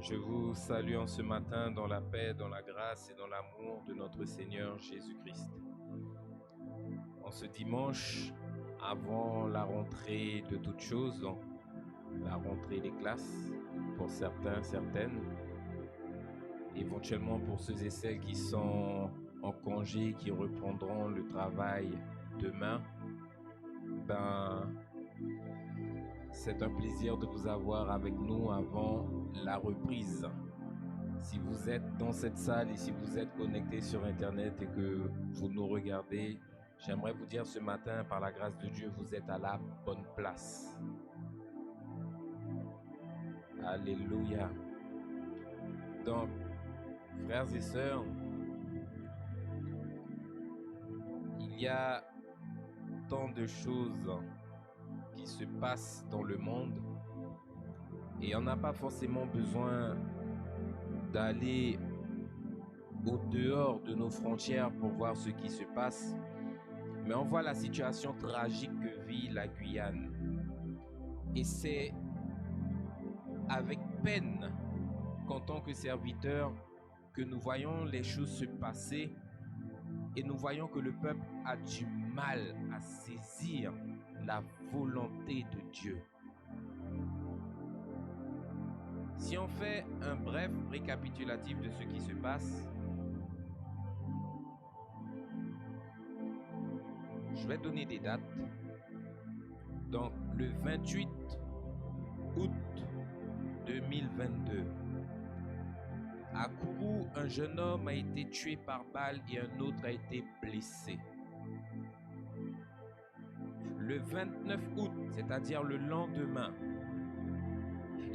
Je vous salue en ce matin dans la paix, dans la grâce et dans l'amour de notre Seigneur Jésus-Christ. En ce dimanche, avant la rentrée de toutes choses, donc la rentrée des classes pour certains, certaines, éventuellement pour ceux et celles qui sont en congé, qui reprendront le travail demain, c'est un plaisir de vous avoir avec nous avant la reprise. Si vous êtes dans cette salle et si vous êtes connecté sur Internet et que vous nous regardez, j'aimerais vous dire ce matin, par la grâce de Dieu, vous êtes à la bonne place. Alléluia. Donc, frères et sœurs, il y a tant de choses qui se passent dans le monde et on n'a pas forcément besoin d'aller au dehors de nos frontières pour voir ce qui se passe, mais on voit la situation tragique que vit la Guyane. Et c'est avec peine qu'en tant que serviteurs que nous voyons les choses se passer et nous voyons que le peuple a du mal à saisir la volonté de Dieu. Si on fait un bref récapitulatif de ce qui se passe, je vais donner des dates. Donc, le 28 août 2022, à Kourou, un jeune homme a été tué par balle et un autre a été blessé. Le 29 août, c'est-à-dire le lendemain,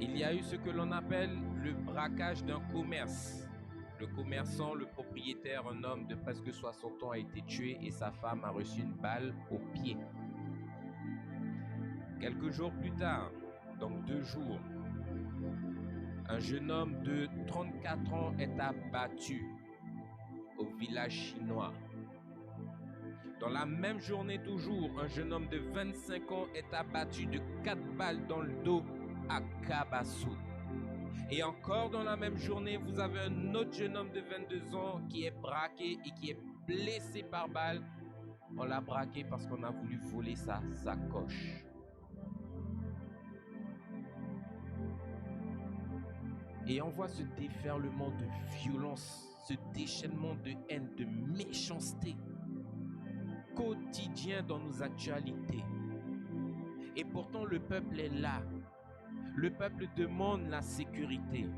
il y a eu ce que l'on appelle le braquage d'un commerce. Le commerçant, le propriétaire, un homme de presque 60 ans, a été tué et sa femme a reçu une balle au pied. Quelques jours plus tard, donc 2 jours, un jeune homme de 34 ans est abattu au village chinois. Dans la même journée toujours, un jeune homme de 25 ans est abattu de 4 balles dans le dos à Kabassou. Et encore dans la même journée, vous avez un autre jeune homme de 22 ans qui est braqué et qui est blessé par balle. On l'a braqué parce qu'on a voulu voler sa sacoche. Et on voit ce déferlement de violence, ce déchaînement de haine, de méchanceté quotidien dans nos actualités. Et pourtant, le peuple est là. Le peuple demande la sécurité.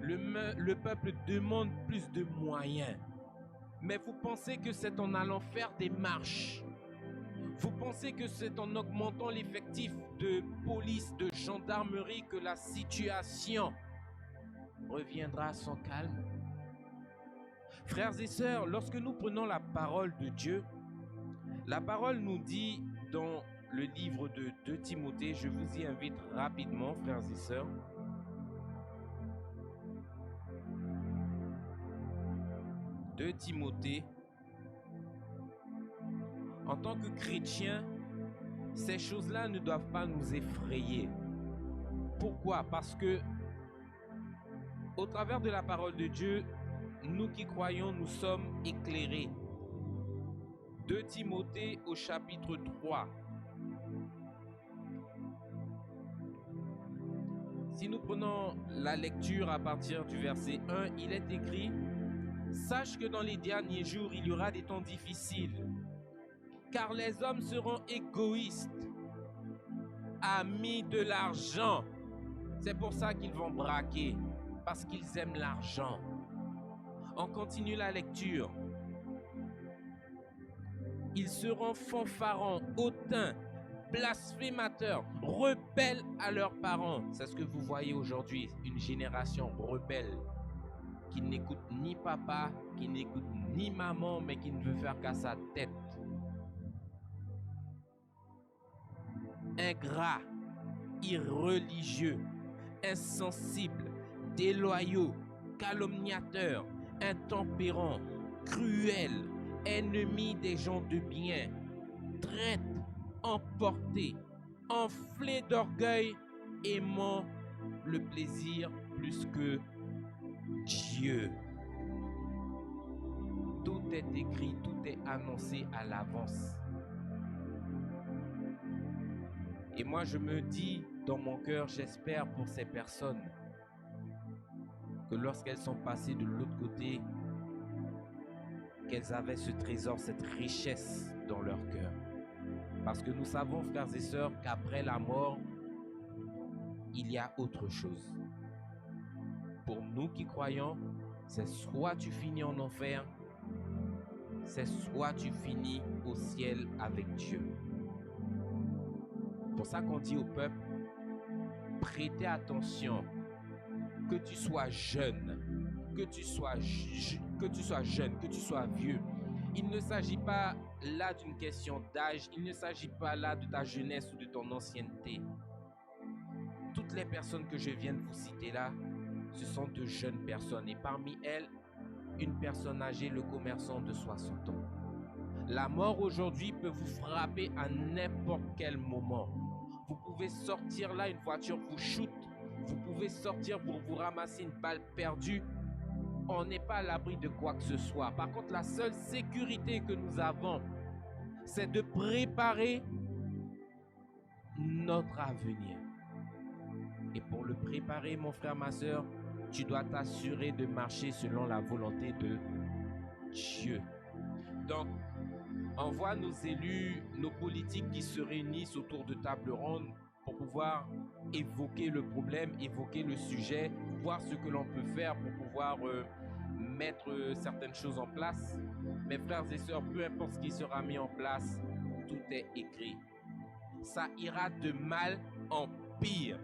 Le peuple demande plus de moyens. Mais vous pensez que c'est en allant faire des marches, vous pensez que c'est en augmentant l'effectif de police, de gendarmerie que la situation reviendra à son calme? Frères et sœurs, lorsque nous prenons la parole de Dieu, la parole nous dit dans le livre de 2 Timothée, je vous y invite rapidement, frères et sœurs. 2 Timothée. En tant que chrétiens, ces choses-là ne doivent pas nous effrayer. Pourquoi? Parce que au travers de la parole de Dieu, nous qui croyons, nous sommes éclairés. 2 Timothée au chapitre 3. Si nous prenons la lecture à partir du verset 1, il est écrit: sache que dans les derniers jours, il y aura des temps difficiles, car les hommes seront égoïstes, amis de l'argent. C'est pour ça qu'ils vont braquer, parce qu'ils aiment l'argent. On continue la lecture. Ils seront fanfarons, hautains, blasphémateurs, rebelles à leurs parents. C'est ce que vous voyez aujourd'hui, une génération rebelle qui n'écoute ni papa, qui n'écoute ni maman, mais qui ne veut faire qu'à sa tête. Ingrats, irreligieux, insensibles, déloyaux, calomniateurs, intempérants, cruels, ennemis des gens de bien, traîtres, emportés, enflés d'orgueil, aimant le plaisir plus que Dieu. Tout est écrit, tout est annoncé à l'avance. Et moi, je me dis dans mon cœur, j'espère pour ces personnes que lorsqu'elles sont passées de l'autre côté, qu'elles avaient ce trésor, cette richesse dans leur cœur. Parce que nous savons, frères et sœurs, qu'après la mort, il y a autre chose. Pour nous qui croyons, c'est soit tu finis en enfer, c'est soit tu finis au ciel avec Dieu. C'est pour ça qu'on dit au peuple, prêtez attention, que tu sois jeune, que tu sois jeune, que tu sois vieux. Il ne s'agit pas là d'une question d'âge, il ne s'agit pas là de ta jeunesse ou de ton ancienneté. Toutes les personnes que je viens de vous citer là, ce sont de jeunes personnes et parmi elles, une personne âgée, le commerçant de 60 ans. La mort aujourd'hui peut vous frapper à n'importe quel moment. Vous pouvez sortir là, une voiture vous shoot. Vous pouvez sortir pour vous ramasser une balle perdue. On n'est pas à l'abri de quoi que ce soit. Par contre, la seule sécurité que nous avons, c'est de préparer notre avenir. Et pour le préparer, mon frère, ma soeur, tu dois t'assurer de marcher selon la volonté de Dieu. Donc, on voit nos élus, nos politiques qui se réunissent autour de table ronde pour pouvoir évoquer le problème, évoquer le sujet, voir ce que l'on peut faire pour pouvoir mettre certaines choses en place. Mes frères et sœurs, peu importe ce qui sera mis en place, tout est écrit. Ça ira de mal en pire.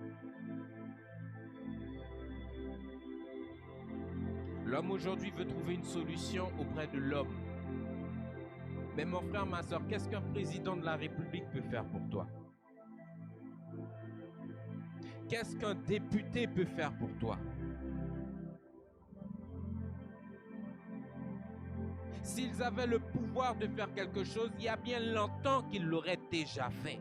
L'homme aujourd'hui veut trouver une solution auprès de l'homme. Mais mon frère, ma soeur, qu'est-ce qu'un président de la République peut faire pour toi? Qu'est-ce qu'un député peut faire pour toi? S'ils avaient le pouvoir de faire quelque chose, il y a bien longtemps qu'ils l'auraient déjà fait.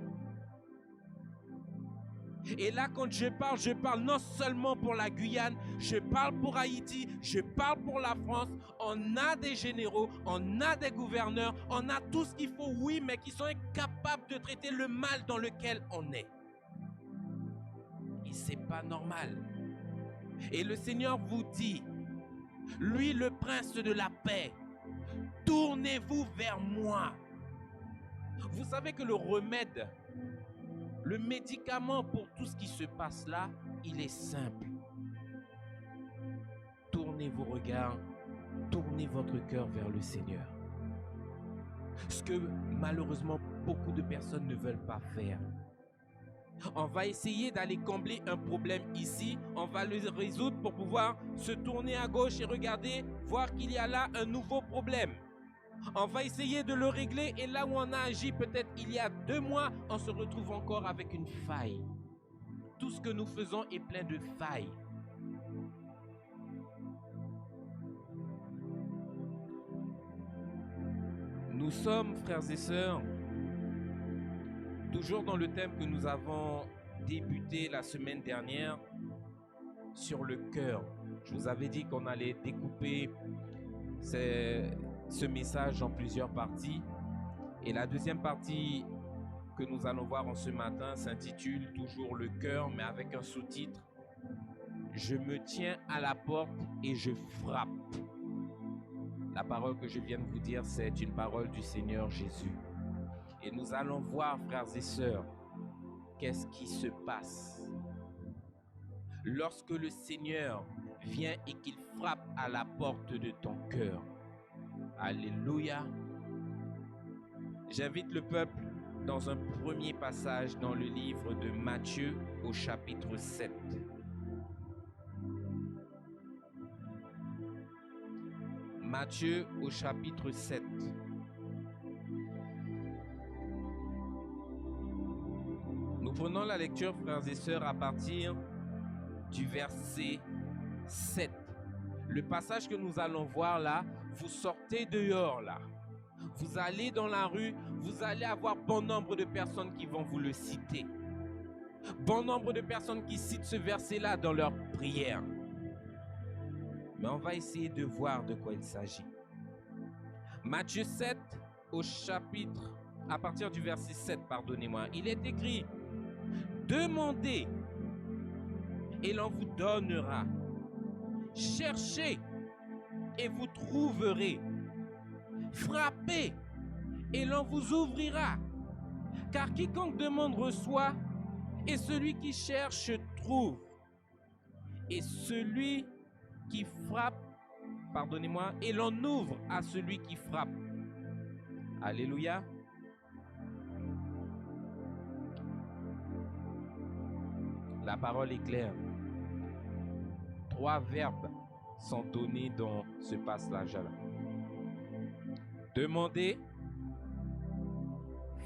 Et là, quand je parle non seulement pour la Guyane, je parle pour Haïti, je parle pour la France. On a des généraux, on a des gouverneurs, on a tout ce qu'il faut, oui, mais qui sont incapables de traiter le mal dans lequel on est. Et c'est pas normal. Et le Seigneur vous dit, lui le prince de la paix, tournez-vous vers moi. Vous savez que le remède, le médicament pour tout ce qui se passe là, il est simple. Tournez vos regards, tournez votre cœur vers le Seigneur. Ce que malheureusement beaucoup de personnes ne veulent pas faire. On va essayer d'aller combler un problème ici, on va le résoudre pour pouvoir se tourner à gauche et regarder, voir qu'il y a là un nouveau problème. On va essayer de le régler et là où on a agi peut-être il y a 2 mois, on se retrouve encore avec une faille. Tout ce que nous faisons est plein de failles. Nous sommes, frères et sœurs, toujours dans le thème que nous avons débuté la semaine dernière sur le cœur. Je vous avais dit qu'on allait découper ce message en plusieurs parties. Et la deuxième partie que nous allons voir en ce matin s'intitule toujours le cœur, mais avec un sous-titre. Je me tiens à la porte et je frappe. La parole que je viens de vous dire, c'est une parole du Seigneur Jésus. Et nous allons voir, frères et sœurs, qu'est-ce qui se passe lorsque le Seigneur vient et qu'il frappe à la porte de ton cœur. Alléluia. J'invite le peuple dans un premier passage dans le livre de Matthieu au chapitre 7. Matthieu au chapitre 7. Nous prenons la lecture, frères et sœurs, à partir du verset 7. Le passage que nous allons voir là, vous sortez dehors là. Vous allez dans la rue, vous allez avoir bon nombre de personnes qui vont vous le citer. Bon nombre de personnes qui citent ce verset-là dans leurs prières. Mais on va essayer de voir de quoi il s'agit. Matthieu 7, au chapitre, à partir du verset 7, pardonnez-moi, il est écrit « Demandez et l'on vous donnera. Cherchez et vous trouverez. Frappez et l'on vous ouvrira. Car quiconque demande reçoit, et celui qui cherche trouve. Et celui qui frappe, pardonnez-moi, et l'on ouvre à celui qui frappe. » Alléluia. La parole est claire. 3 verbes sont donnés dans ce passage-là. Demander,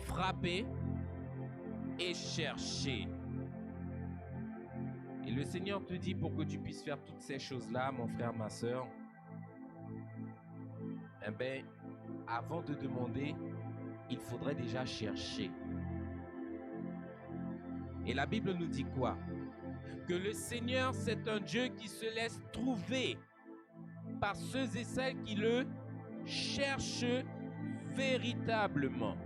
frapper et chercher. Et le Seigneur te dit, pour que tu puisses faire toutes ces choses-là, mon frère, ma soeur, eh bien, avant de demander, il faudrait déjà chercher. Et la Bible nous dit quoi? Que le Seigneur, c'est un Dieu qui se laisse trouver par ceux et celles qui le cherchent véritablement.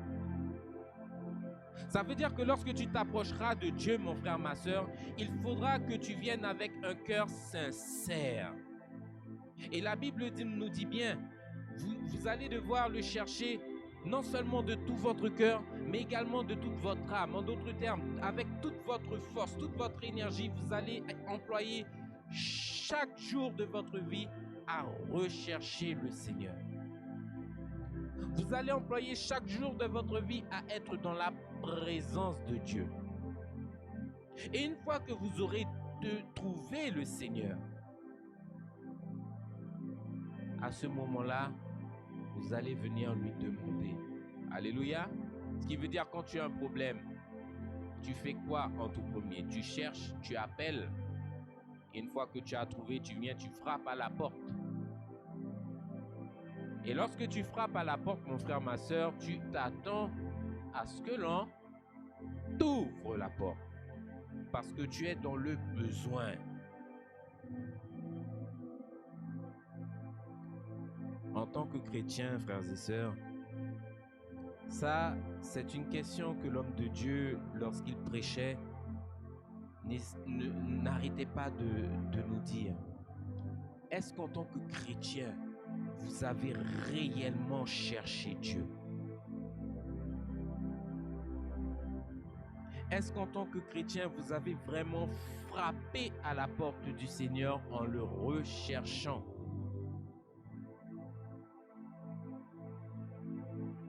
Ça veut dire que lorsque tu t'approcheras de Dieu, mon frère, ma soeur, il faudra que tu viennes avec un cœur sincère. Et la Bible nous dit bien, vous allez devoir le chercher non seulement de tout votre cœur, mais également de toute votre âme. En d'autres termes, avec toute votre force, toute votre énergie, vous allez employer chaque jour de votre vie à rechercher le Seigneur. Vous allez employer chaque jour de votre vie à être dans la présence de Dieu. Et une fois que vous aurez trouvé le Seigneur, à ce moment-là, vous allez venir lui demander. Alléluia. Ce qui veut dire, quand tu as un problème, tu fais quoi en tout premier? Tu cherches, tu appelles. Et une fois que tu as trouvé, tu viens, tu frappes à la porte. Et lorsque tu frappes à la porte, mon frère, ma soeur, tu t'attends à ce que l'on t'ouvre la porte. Parce que tu es dans le besoin. En tant que chrétien, frères et sœurs, ça, c'est une question que l'homme de Dieu, lorsqu'il prêchait, n'arrêtait pas de nous dire. Est-ce qu'en tant que chrétien, vous avez réellement cherché Dieu? Est-ce qu'en tant que chrétien, vous avez vraiment frappé à la porte du Seigneur en le recherchant?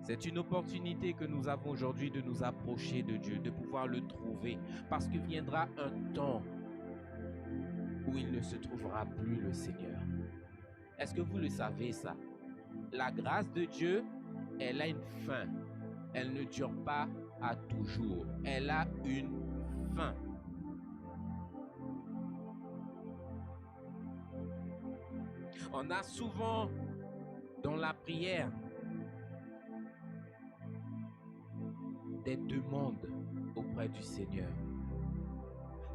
C'est une opportunité que nous avons aujourd'hui de nous approcher de Dieu, de pouvoir le trouver, parce que viendra un temps où il ne se trouvera plus le Seigneur. Est-ce que vous le savez ça? La grâce de Dieu, elle a une fin. Elle ne dure pas à toujours. Elle a une fin. On a souvent dans la prière des demandes auprès du Seigneur.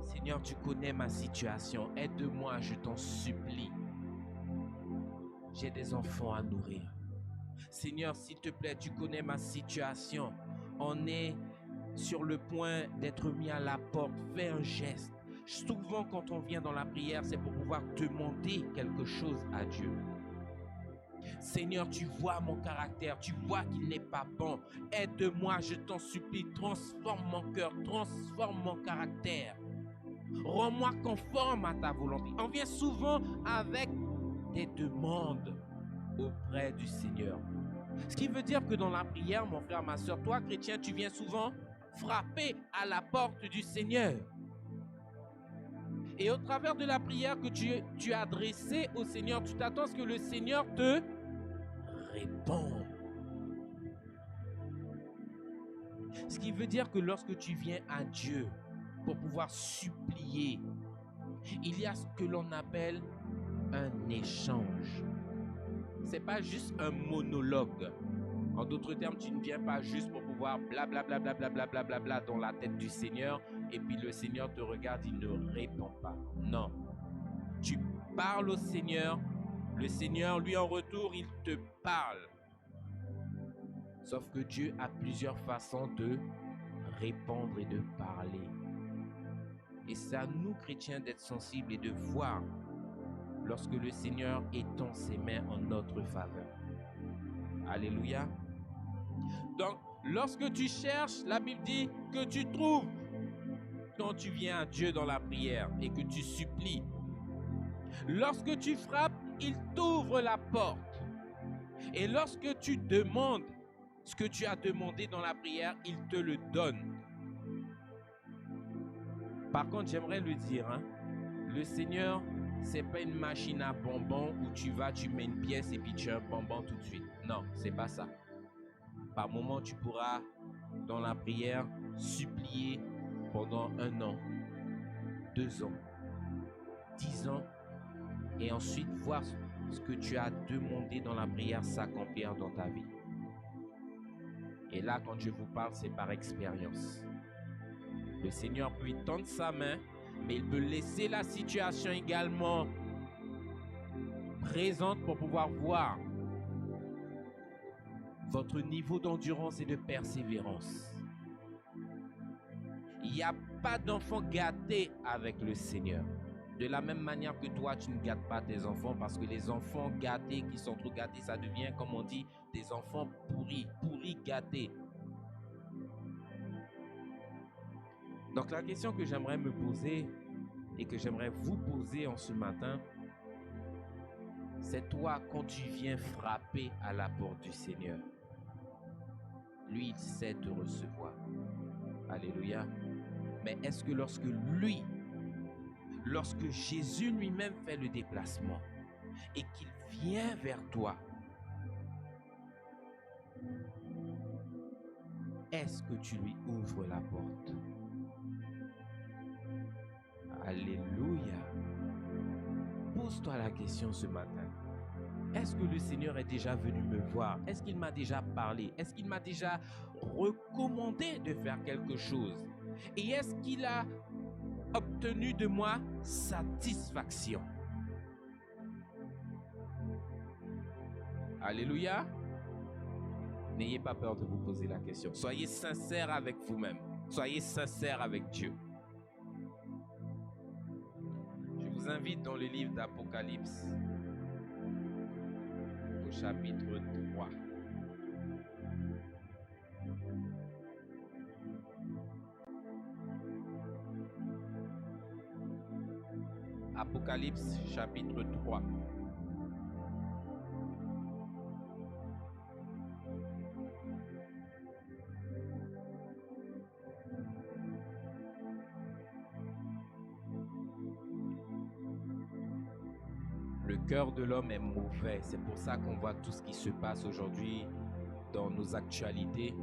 Seigneur, tu connais ma situation. Aide-moi, je t'en supplie. J'ai des enfants à nourrir. Seigneur, s'il te plaît, tu connais ma situation. On est sur le point d'être mis à la porte. Fais un geste. Souvent, quand on vient dans la prière, c'est pour pouvoir demander quelque chose à Dieu. Seigneur, tu vois mon caractère, tu vois qu'il n'est pas bon. Aide-moi, je t'en supplie, transforme mon cœur, transforme mon caractère. Rends-moi conforme à ta volonté. On vient souvent avec des demandes auprès du Seigneur. Ce qui veut dire que dans la prière, mon frère, ma soeur, toi, chrétien, tu viens souvent frapper à la porte du Seigneur. Et au travers de la prière que tu as adressée au Seigneur, tu t'attends à ce que le Seigneur te réponde. Ce qui veut dire que lorsque tu viens à Dieu pour pouvoir supplier, il y a ce que l'on appelle un échange. C'est pas juste un monologue. En d'autres termes, tu ne viens pas juste pour pouvoir blablabla dans la tête du Seigneur et puis le Seigneur te regarde, il ne répond pas. Non. Tu parles au Seigneur Le Seigneur, lui, en retour, il te parle. Sauf que Dieu a plusieurs façons de répondre et de parler. Et c'est à nous, chrétiens, d'être sensibles et de voir lorsque le Seigneur étend ses mains en notre faveur. Alléluia. Donc, lorsque tu cherches, la Bible dit que tu trouves. Quand tu viens à Dieu dans la prière et que tu supplies, lorsque tu frappes, il t'ouvre la porte. Et lorsque tu demandes ce que tu as demandé dans la prière, il te le donne. Par contre, j'aimerais le dire, le Seigneur, c'est pas une machine à bonbons où tu vas, tu mets une pièce et puis tu as un bonbon tout de suite. Non, c'est pas ça. Par moment, tu pourras, dans la prière, supplier pendant 1 an, 2 ans, 10 ans, et ensuite voir ce que tu as demandé dans la prière s'accomplir dans ta vie. Et là, quand je vous parle, c'est par expérience. Le Seigneur peut y tendre sa main, mais il peut laisser la situation également présente pour pouvoir voir votre niveau d'endurance et de persévérance. Il n'y a pas d'enfant gâté avec le Seigneur. De la même manière que toi, tu ne gâtes pas tes enfants, parce que les enfants gâtés qui sont trop gâtés, ça devient, comme on dit, des enfants pourris, gâtés. Donc la question que j'aimerais me poser et que j'aimerais vous poser en ce matin, c'est toi quand tu viens frapper à la porte du Seigneur. Lui, il sait te recevoir. Alléluia. Mais est-ce que lorsque Jésus lui-même fait le déplacement et qu'il vient vers toi, est-ce que tu lui ouvres la porte? Alléluia. Pose-toi la question ce matin. Est-ce que le Seigneur est déjà venu me voir? Est-ce qu'il m'a déjà parlé? Est-ce qu'il m'a déjà recommandé de faire quelque chose? Et est-ce qu'il a obtenu de moi satisfaction? Alléluia. N'ayez pas peur de vous poser la question. Soyez sincères avec vous-même. Soyez sincères avec Dieu. Je vous invite dans le livre d'Apocalypse, au chapitre 3. Apocalypse, chapitre 3. Le cœur de l'homme est mauvais. C'est pour ça qu'on voit tout ce qui se passe aujourd'hui dans nos actualités.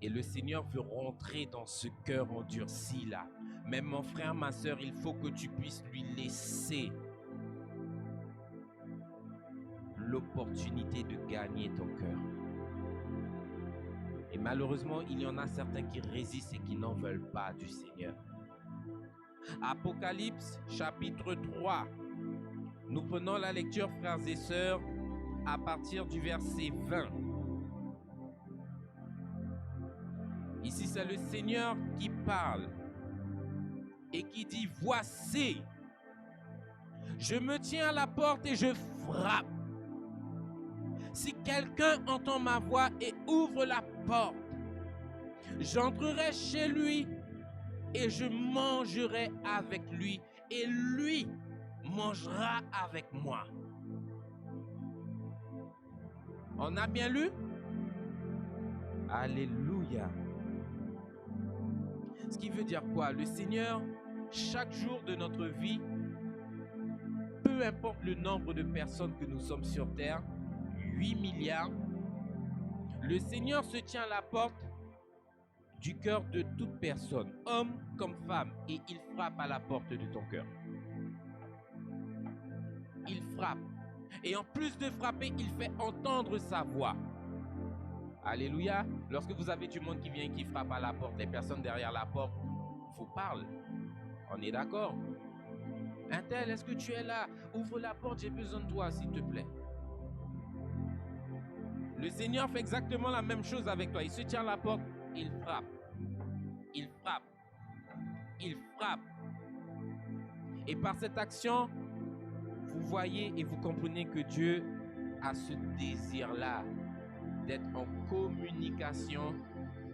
Et le Seigneur veut rentrer dans ce cœur endurci là. Mais mon frère, ma soeur, il faut que tu puisses lui laisser l'opportunité de gagner ton cœur. Et malheureusement, il y en a certains qui résistent et qui n'en veulent pas du Seigneur. Apocalypse, chapitre 3. Nous prenons la lecture, frères et sœurs, à partir du verset 20. Ici, c'est le Seigneur qui parle et qui dit, « Voici, je me tiens à la porte et je frappe. Si quelqu'un entend ma voix et ouvre la porte, j'entrerai chez lui et je mangerai avec lui et lui mangera avec moi. » On a bien lu? Alléluia. Ce qui veut dire quoi? Le Seigneur, chaque jour de notre vie, peu importe le nombre de personnes que nous sommes sur terre, 8 milliards, le Seigneur se tient à la porte du cœur de toute personne, homme comme femme, et il frappe à la porte de ton cœur. Il frappe. Et en plus de frapper, il fait entendre sa voix. Alléluia. Lorsque vous avez du monde qui vient et qui frappe à la porte, les personnes derrière la porte vous parlent. On est d'accord? Un tel, est-ce que tu es là? Ouvre la porte, j'ai besoin de toi, s'il te plaît. Le Seigneur fait exactement la même chose avec toi. Il se tient à la porte, il frappe. Il frappe. Il frappe. Et par cette action, vous voyez et vous comprenez que Dieu a ce désir-là d'être en communication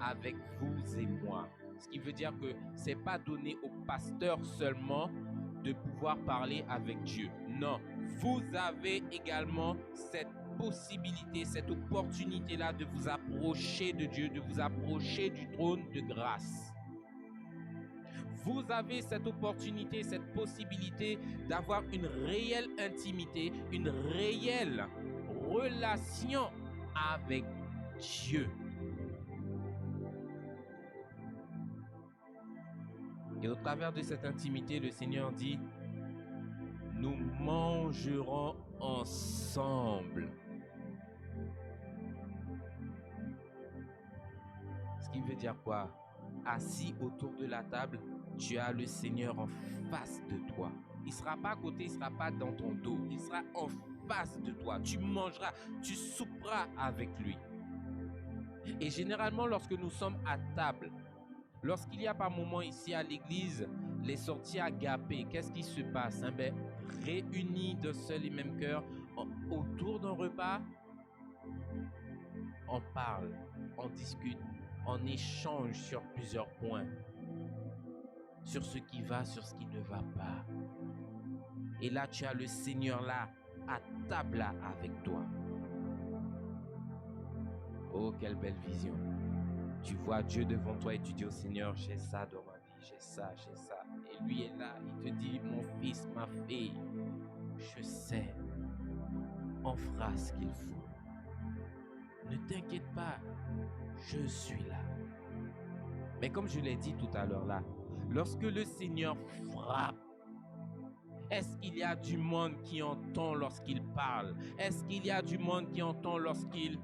avec vous et moi. Ce qui veut dire que ce n'est pas donné au pasteur seulement de pouvoir parler avec Dieu. Non, vous avez également cette possibilité, cette opportunité-là de vous approcher de Dieu, de vous approcher du trône de grâce. Vous avez cette opportunité, cette possibilité d'avoir une réelle intimité, une réelle relation avec Dieu. Et au travers de cette intimité, le Seigneur dit, nous mangerons ensemble. Ce qui veut dire quoi? Assis autour de la table, tu as le Seigneur en face de toi. Il ne sera pas à côté, il ne sera pas dans ton dos. Il sera en face de toi. Tu mangeras, tu souperas avec lui. Et généralement, lorsque nous sommes à table, lorsqu'il y a par moment ici à l'église les sorties agapées, qu'est-ce qui se passe? Réunis d'un seul et même cœur autour d'un repas, on parle, on discute, on échange sur plusieurs points, sur ce qui va, sur ce qui ne va pas. Et là, tu as le Seigneur là, à table là avec toi. Oh, quelle belle vision. Tu vois Dieu devant toi et tu dis au Seigneur, j'ai ça dans ma vie, j'ai ça, j'ai ça. Et lui est là, il te dit, mon fils, ma fille, je sais, on fera ce qu'il faut. Ne t'inquiète pas, je suis là. Mais comme je l'ai dit tout à l'heure là, lorsque le Seigneur frappe, est-ce qu'il y a du monde qui entend lorsqu'il parle? Est-ce qu'il y a du monde qui entend lorsqu'il...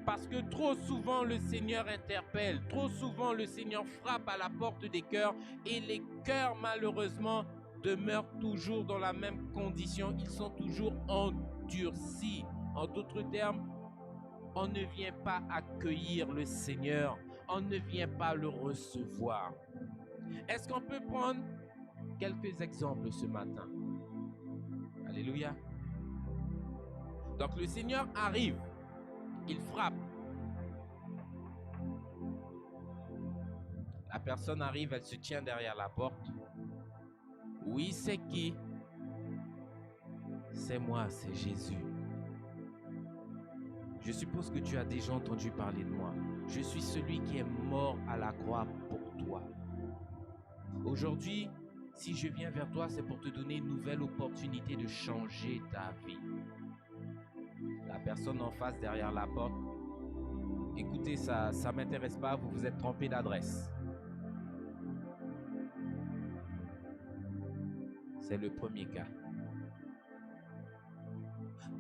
Parce que trop souvent le Seigneur interpelle, trop souvent le Seigneur frappe à la porte des cœurs et les cœurs malheureusement demeurent toujours dans la même condition, ils sont toujours endurcis. En d'autres termes, on ne vient pas accueillir le Seigneur, on ne vient pas le recevoir. Est-ce qu'on peut prendre quelques exemples ce matin? Alléluia. Donc le Seigneur arrive. Il frappe. La personne arrive, elle se tient derrière la porte. Oui, c'est qui? C'est moi, c'est Jésus. Je suppose que tu as déjà entendu parler de moi. Je suis celui qui est mort à la croix pour toi. Aujourd'hui, si je viens vers toi, c'est pour te donner une nouvelle opportunité de changer ta vie. La personne en face derrière la porte, écoutez, ça ne m'intéresse pas, vous vous êtes trompé d'adresse. C'est le premier cas.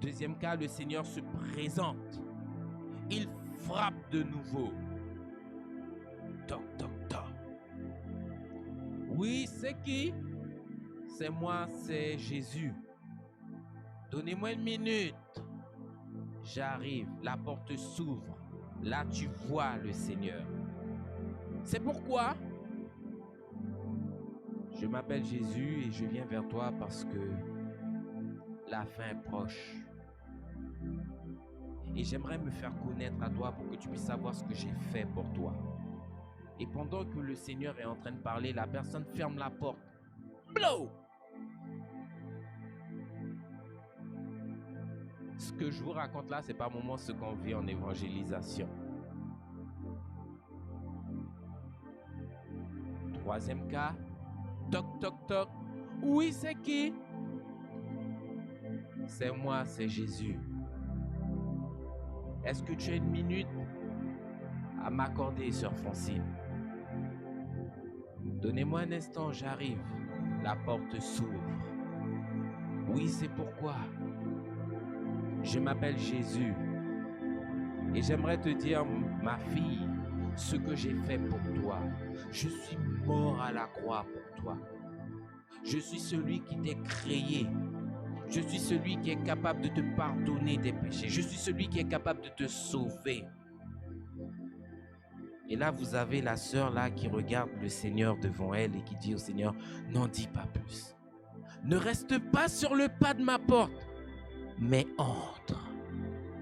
Deuxième cas, le Seigneur se présente. Il frappe de nouveau. Toc, toc, toc. Oui, c'est qui? C'est moi, c'est Jésus. Donnez-moi une minute. J'arrive, la porte s'ouvre. Là, tu vois le Seigneur. C'est pourquoi je m'appelle Jésus et je viens vers toi parce que la fin est proche. Et j'aimerais me faire connaître à toi pour que tu puisses savoir ce que j'ai fait pour toi. Et pendant que le Seigneur est en train de parler, la personne ferme la porte. Blow! Ce que je vous raconte là, c'est pas moment ce qu'on vit en évangélisation. Troisième cas, toc toc toc. Oui, c'est qui? C'est moi, c'est Jésus. Est-ce que tu as une minute à m'accorder, sœur Francine? Donnez-moi un instant, j'arrive. La porte s'ouvre. Oui, c'est pourquoi. Je m'appelle Jésus. Et j'aimerais te dire, ma fille, ce que j'ai fait pour toi. Je suis mort à la croix pour toi. Je suis celui qui t'ai créé. Je suis celui qui est capable de te pardonner tes péchés. Je suis celui qui est capable de te sauver. Et là, vous avez la sœur là qui regarde le Seigneur devant elle et qui dit au Seigneur, n'en dis pas plus. Ne reste pas sur le pas de ma porte, mais entre.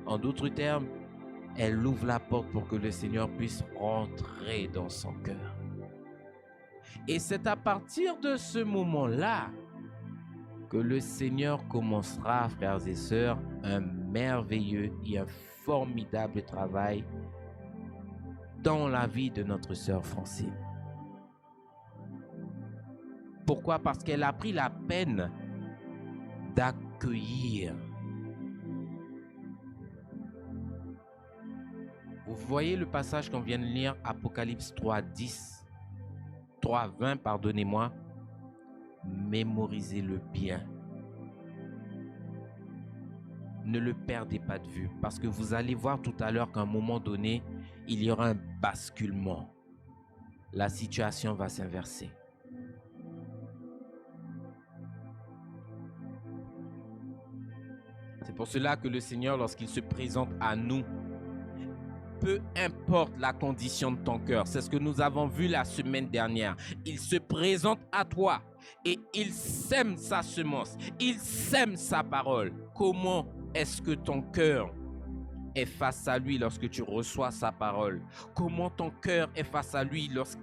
En d'autres termes, elle ouvre la porte pour que le Seigneur puisse rentrer dans son cœur. Et c'est à partir de ce moment-là que le Seigneur commencera, frères et sœurs, un merveilleux et un formidable travail dans la vie de notre sœur Francine. Pourquoi? Parce qu'elle a pris la peine d'accueillir. Vous voyez le passage qu'on vient de lire, Apocalypse 3:10, 3:20, pardonnez-moi. Mémorisez-le bien. Ne le perdez pas de vue, parce que vous allez voir tout à l'heure qu'à un moment donné, il y aura un basculement. La situation va s'inverser. C'est pour cela que le Seigneur, lorsqu'il se présente à nous, peu importe la condition de ton cœur, c'est ce que nous avons vu la semaine dernière, il se présente à toi et il sème sa semence, il sème sa parole. Comment est-ce que ton cœur est face à lui lorsque tu reçois sa parole? Comment ton cœur est face à lui lorsque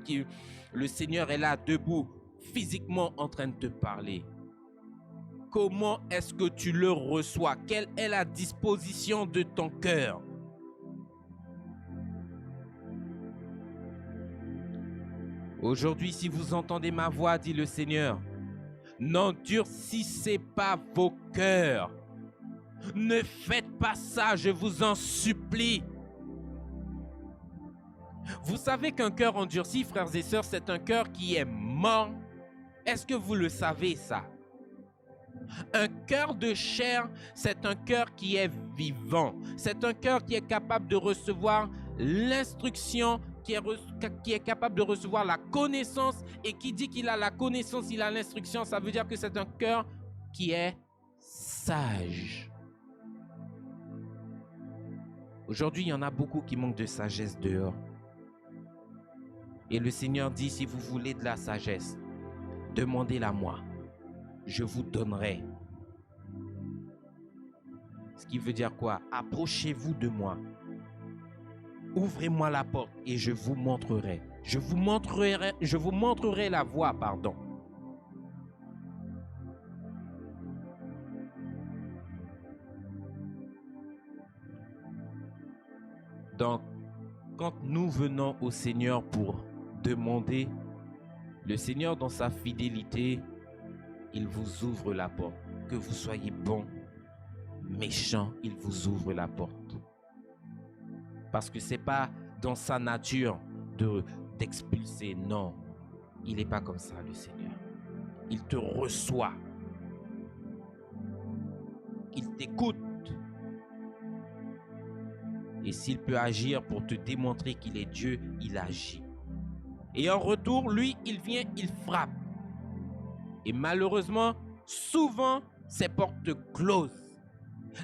le Seigneur est là debout, physiquement en train de te parler? Comment est-ce que tu le reçois? Quelle est la disposition de ton cœur? Aujourd'hui, si vous entendez ma voix, dit le Seigneur, n'endurcissez pas vos cœurs. Ne faites pas ça, je vous en supplie. Vous savez qu'un cœur endurci, frères et sœurs, c'est un cœur qui est mort. Est-ce que vous le savez ça? Un cœur de chair, c'est un cœur qui est vivant. C'est un cœur qui est capable de recevoir l'instruction, qui est capable de recevoir la connaissance. Et qui dit qu'il a la connaissance, il a l'instruction, ça veut dire que c'est un cœur qui est sage. Aujourd'hui, il y en a beaucoup qui manquent de sagesse dehors. Et le Seigneur dit, si vous voulez de la sagesse, demandez-la moi. Je vous donnerai. Ce qui veut dire quoi? Approchez-vous de moi. Ouvrez-moi la porte et je vous montrerai. Je vous montrerai la voie, pardon. Donc, quand nous venons au Seigneur pour demander, le Seigneur dans sa fidélité, il vous ouvre la porte. Que vous soyez bon, méchant, il vous ouvre la porte. Parce que ce n'est pas dans sa nature d'expulser, non. Il n'est pas comme ça, le Seigneur. Il te reçoit. Il t'écoute. Et s'il peut agir pour te démontrer qu'il est Dieu, il agit. Et en retour, lui, il vient, il frappe. Et malheureusement, souvent, ces portes closent.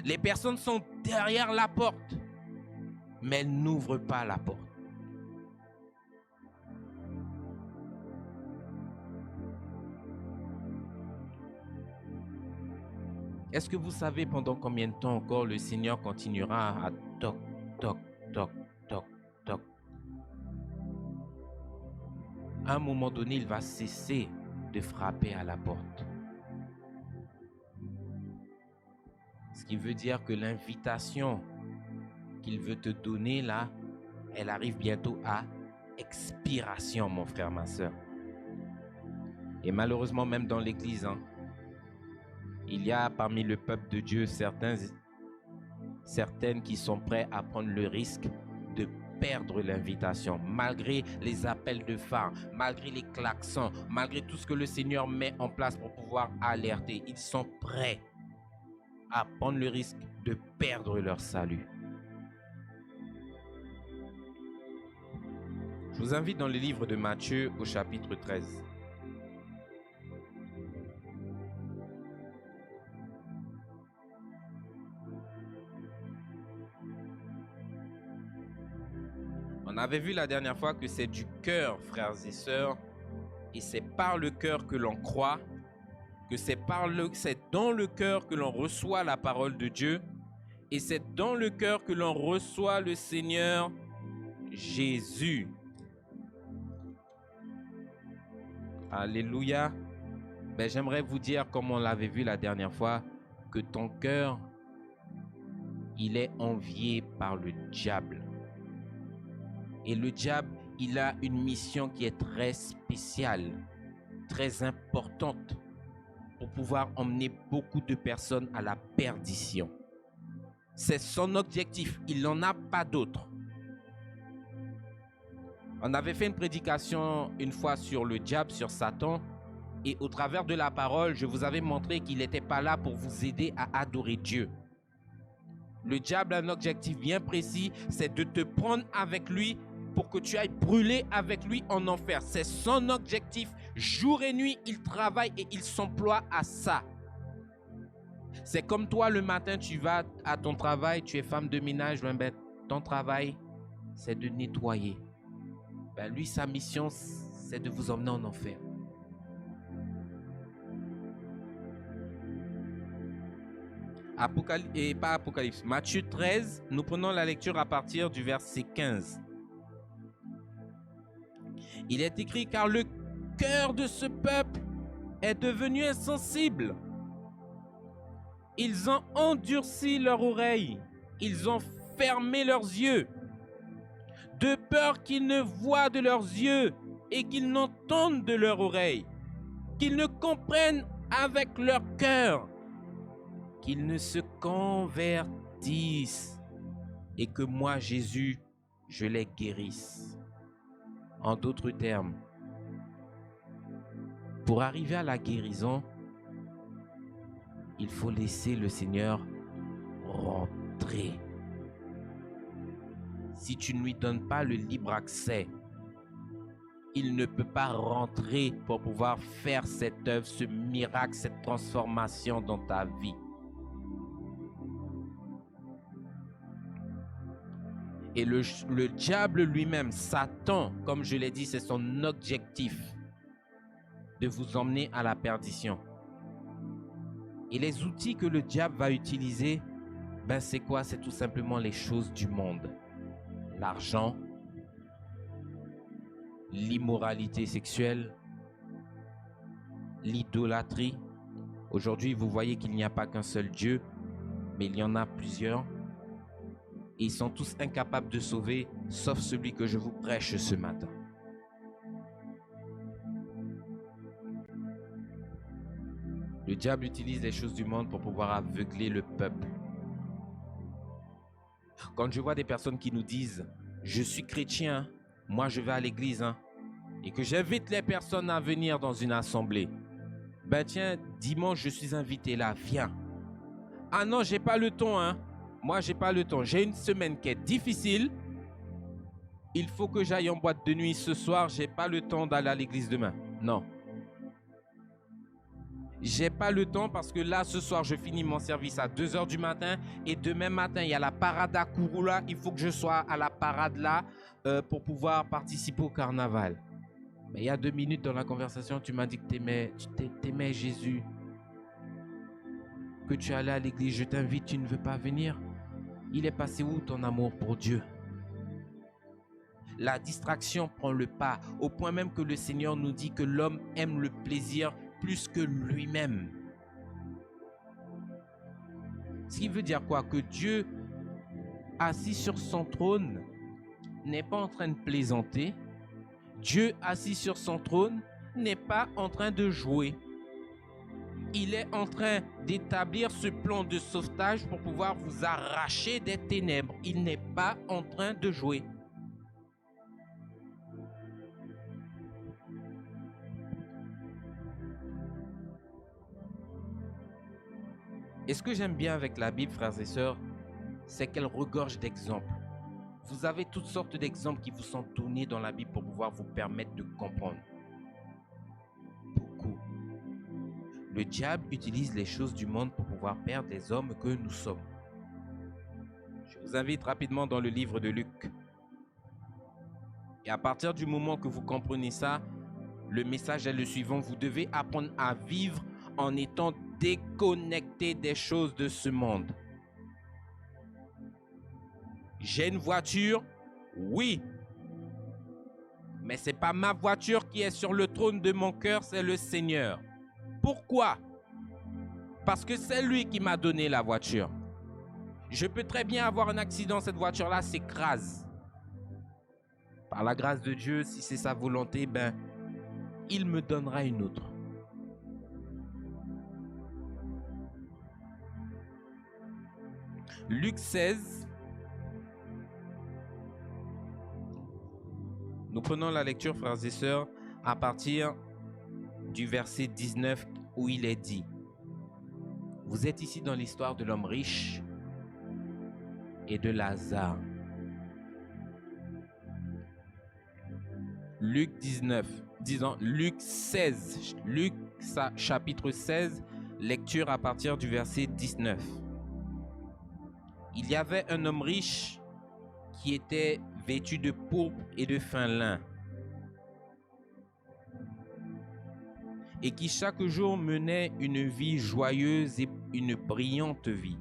Les personnes sont derrière la porte, mais elles n'ouvrent pas la porte. Est-ce que vous savez pendant combien de temps encore le Seigneur continuera à toc, toc, toc, toc, toc? À un moment donné, il va cesser de frapper à la porte. Ce qui veut dire que l'invitation qu'il veut te donner là, elle arrive bientôt à expiration, mon frère, ma soeur. Et malheureusement, même dans l'église, il y a parmi le peuple de Dieu certaines qui sont prêts à prendre le risque de perdre l'invitation, malgré les appels de phare, malgré les klaxons, malgré tout ce que le Seigneur met en place pour pouvoir alerter. Ils sont prêts à prendre le risque de perdre leur salut. Je vous invite dans le livre de Matthieu au chapitre 13. On avait vu la dernière fois que c'est du cœur, frères et sœurs, et c'est par le cœur que l'on croit, que c'est dans le cœur que l'on reçoit la parole de Dieu, et c'est dans le cœur que l'on reçoit le Seigneur Jésus. Alléluia. J'aimerais vous dire, comme on l'avait vu la dernière fois, que ton cœur, il est envié par le diable. Et le diable, il a une mission qui est très spéciale, très importante, pour pouvoir emmener beaucoup de personnes à la perdition. C'est son objectif, il n'en a pas d'autre. On avait fait une prédication une fois sur le diable, sur Satan, et au travers de la parole, je vous avais montré qu'il n'était pas là pour vous aider à adorer Dieu. Le diable a un objectif bien précis, c'est de te prendre avec lui pour que tu ailles brûler avec lui en enfer. C'est son objectif. Jour et nuit, il travaille et il s'emploie à ça. C'est comme toi, le matin, tu vas à ton travail, tu es femme de ménage, ton travail, c'est de nettoyer. Lui, sa mission, c'est de vous emmener en enfer. Matthieu 13, nous prenons la lecture à partir du verset 15. Il est écrit, car le cœur de ce peuple est devenu insensible. Ils ont endurci leurs oreilles, ils ont fermé leurs yeux, de peur qu'ils ne voient de leurs yeux et qu'ils n'entendent de leurs oreilles, qu'ils ne comprennent avec leur cœur, qu'ils ne se convertissent et que moi, Jésus, je les guérisse. En d'autres termes, pour arriver à la guérison, il faut laisser le Seigneur rentrer. Si tu ne lui donnes pas le libre accès, il ne peut pas rentrer pour pouvoir faire cette œuvre, ce miracle, cette transformation dans ta vie. Et le diable lui-même, Satan, comme je l'ai dit, c'est son objectif de vous emmener à la perdition. Et les outils que le diable va utiliser, c'est quoi? C'est tout simplement les choses du monde. L'argent, l'immoralité sexuelle, l'idolâtrie. Aujourd'hui, vous voyez qu'il n'y a pas qu'un seul Dieu, mais il y en a plusieurs. Et ils sont tous incapables de sauver, sauf celui que je vous prêche ce matin. Le diable utilise les choses du monde pour pouvoir aveugler le peuple. Quand je vois des personnes qui nous disent « Je suis chrétien, moi je vais à l'église, et que j'invite les personnes à venir dans une assemblée. Tiens, dimanche je suis invité là, viens. Ah non, j'ai pas le temps, Moi, j'ai pas le temps. J'ai une semaine qui est difficile. Il faut que j'aille en boîte de nuit ce soir. J'ai pas le temps d'aller à l'église demain. Non. J'ai pas le temps parce que là, ce soir, je finis mon service à 2h du matin. Et demain matin, il y a la parade à Kouroula. Il faut que je sois à la parade là pour pouvoir participer au carnaval. Mais il y a 2 minutes dans la conversation, tu m'as dit que t'aimais Jésus. Que tu allais à l'église, je t'invite, tu ne veux pas venir? Il est passé où ton amour pour Dieu? La distraction prend le pas, au point même que le Seigneur nous dit que l'homme aime le plaisir plus que lui-même. Ce qui veut dire quoi? Que Dieu, assis sur son trône, n'est pas en train de plaisanter. Dieu, assis sur son trône, n'est pas en train de jouer. Il est en train d'établir ce plan de sauvetage pour pouvoir vous arracher des ténèbres. Il n'est pas en train de jouer. Et ce que j'aime bien avec la Bible, frères et sœurs, c'est qu'elle regorge d'exemples. Vous avez toutes sortes d'exemples qui vous sont donnés dans la Bible pour pouvoir vous permettre de comprendre. Beaucoup. Le diable utilise les choses du monde pour pouvoir perdre les hommes que nous sommes. Je vous invite rapidement dans le livre de Luc. Et à partir du moment que vous comprenez ça, le message est le suivant. Vous devez apprendre à vivre en étant déconnecté des choses de ce monde. J'ai une voiture, oui. Mais ce n'est pas ma voiture qui est sur le trône de mon cœur, c'est le Seigneur. Pourquoi? Parce que c'est lui qui m'a donné la voiture. Je peux très bien avoir un accident, cette voiture-là s'écrase. Par la grâce de Dieu, si c'est sa volonté, il me donnera une autre. Luc 16. Nous prenons la lecture, frères et sœurs, à partir du verset 19 où il est dit: vous êtes ici dans l'histoire de l'homme riche et de Lazare. Luc 16, Luc chapitre 16, lecture à partir du verset 19. Il y avait un homme riche qui était vêtu de pourpre et de fin lin, et qui chaque jour menait une vie joyeuse et une brillante vie.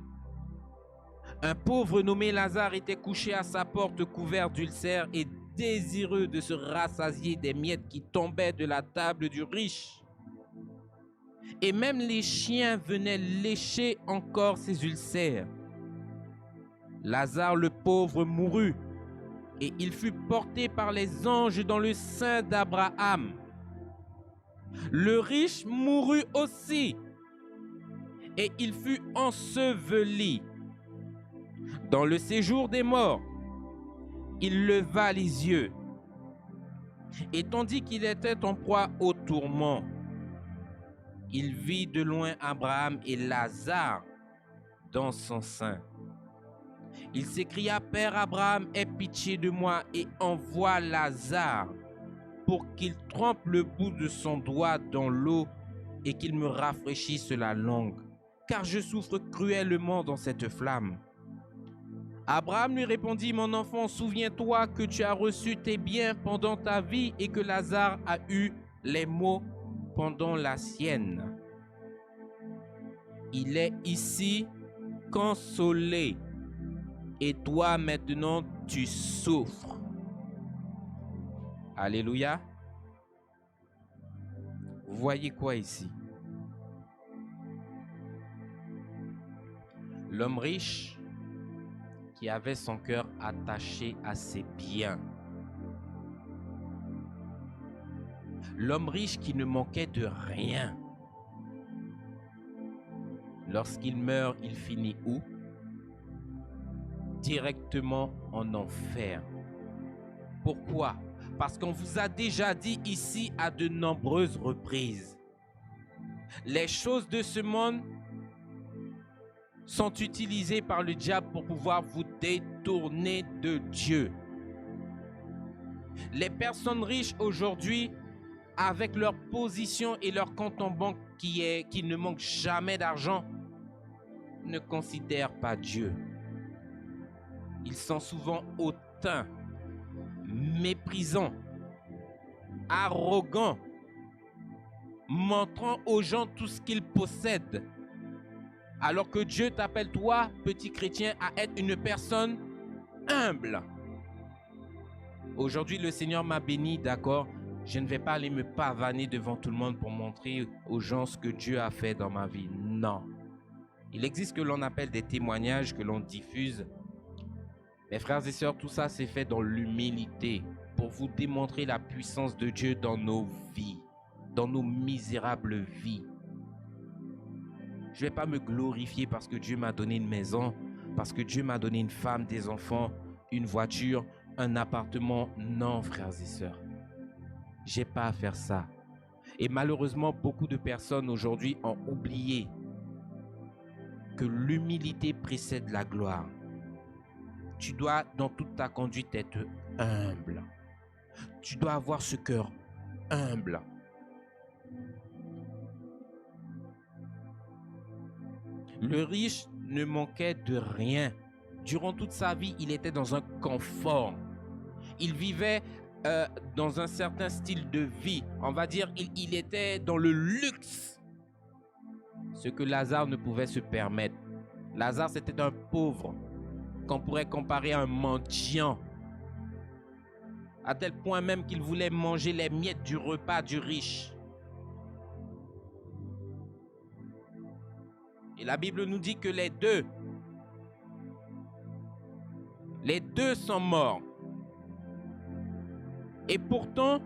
Un pauvre nommé Lazare était couché à sa porte couvert d'ulcères et désireux de se rassasier des miettes qui tombaient de la table du riche. Et même les chiens venaient lécher encore ses ulcères. Lazare le pauvre mourut, et il fut porté par les anges dans le sein d'Abraham. Le riche mourut aussi, et il fut enseveli. Dans le séjour des morts, il leva les yeux, et tandis qu'il était en proie au tourment, il vit de loin Abraham et Lazare dans son sein. Il s'écria: Père Abraham, aie pitié de moi et envoie Lazare pour qu'il trempe le bout de son doigt dans l'eau et qu'il me rafraîchisse la langue, car je souffre cruellement dans cette flamme. Abraham lui répondit: Mon enfant, souviens-toi que tu as reçu tes biens pendant ta vie et que Lazare a eu les maux pendant la sienne. Il est ici consolé, et toi maintenant tu souffres. Alléluia. Vous voyez quoi ici? L'homme riche qui avait son cœur attaché à ses biens. L'homme riche qui ne manquait de rien. Lorsqu'il meurt, il finit où? Directement en enfer. Pourquoi? Parce qu'on vous a déjà dit ici à de nombreuses reprises. Les choses de ce monde sont utilisées par le diable pour pouvoir vous détourner de Dieu. Les personnes riches aujourd'hui, avec leur position et leur compte en banque qui ne manque jamais d'argent, ne considèrent pas Dieu. Ils sont souvent hautains, méprisants, arrogants, montrant aux gens tout ce qu'ils possèdent. Alors que Dieu t'appelle, toi, petit chrétien, à être une personne humble. Aujourd'hui, le Seigneur m'a béni, d'accord? Je ne vais pas aller me pavaner devant tout le monde pour montrer aux gens ce que Dieu a fait dans ma vie. Non. Il existe ce que l'on appelle des témoignages que l'on diffuse. Mes frères et sœurs, tout ça c'est fait dans l'humilité pour vous démontrer la puissance de Dieu dans nos vies, dans nos misérables vies. Je ne vais pas me glorifier parce que Dieu m'a donné une maison, parce que Dieu m'a donné une femme, des enfants, une voiture, un appartement. Non, frères et sœurs. Je n'ai pas à faire ça. Et malheureusement, beaucoup de personnes aujourd'hui ont oublié que l'humilité précède la gloire. Tu dois, dans toute ta conduite, être humble. Tu dois avoir ce cœur humble. Le riche ne manquait de rien. Durant toute sa vie, il était dans un confort. Il vivait dans un certain style de vie. On va dire, il était dans le luxe. Ce que Lazare ne pouvait se permettre. Lazare, c'était un pauvre qu'on pourrait comparer à un mendiant. À tel point même qu'il voulait manger les miettes du repas du riche. Et la Bible nous dit que les deux sont morts. Et pourtant,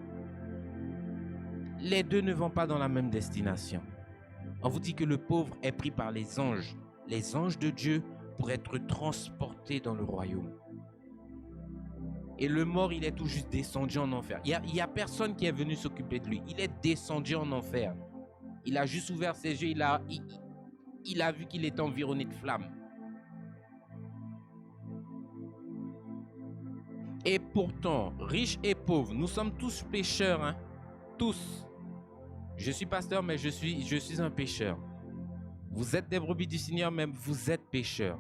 les deux ne vont pas dans la même destination. On vous dit que le pauvre est pris par les anges de Dieu, pour être transporté dans le royaume. Et le mort, il est tout juste descendu en enfer. Il y a personne qui est venu s'occuper de lui. Il est descendu en enfer. Il a juste ouvert ses yeux, il a vu qu'il était environné de flammes. Et pourtant, riches et pauvres, nous sommes tous pécheurs, hein? Tous. Je suis pasteur, mais je suis un pécheur. Vous êtes des brebis du Seigneur, même vous êtes pécheurs.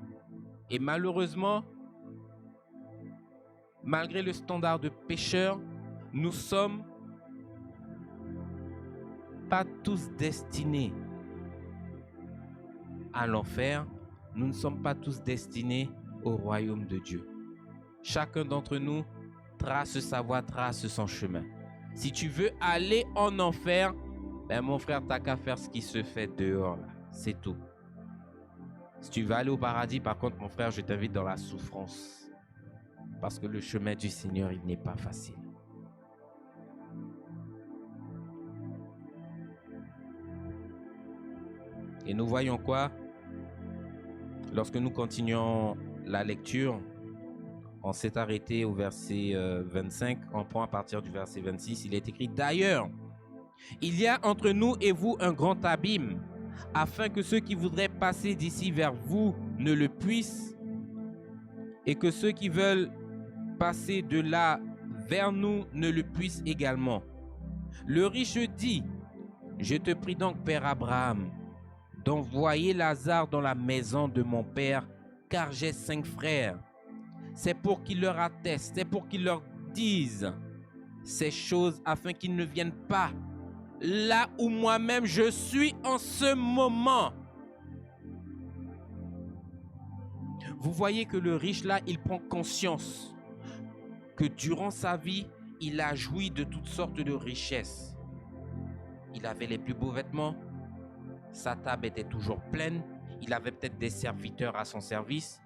Et malheureusement, malgré le standard de pécheur, nous sommes pas tous destinés à l'enfer. Nous ne sommes pas tous destinés au royaume de Dieu. Chacun d'entre nous trace sa voie, trace son chemin. Si tu veux aller en enfer, ben mon frère, t'as qu'à faire ce qui se fait dehors là. C'est tout. Si tu veux aller au paradis, par contre, mon frère, je t'invite dans la souffrance. Parce que le chemin du Seigneur, il n'est pas facile. Et nous voyons quoi? Lorsque nous continuons la lecture, on s'est arrêté au verset 25, on prend à partir du verset 26, il est écrit: D'ailleurs, il y a entre nous et vous un grand abîme, afin que ceux qui voudraient passer d'ici vers vous ne le puissent, et que ceux qui veulent passer de là vers nous ne le puissent également. Le riche dit: Je te prie donc, Père Abraham, d'envoyer Lazare dans la maison de mon père, car j'ai 5 frères. C'est pour qu'ils leur attestent, c'est pour qu'ils leur disent ces choses, afin qu'ils ne viennent pas là où moi-même je suis en ce moment. Vous voyez que le riche là, il prend conscience que durant sa vie, il a joui de toutes sortes de richesses. Il avait les plus beaux vêtements, sa table était toujours pleine, il avait peut-être des serviteurs à son service.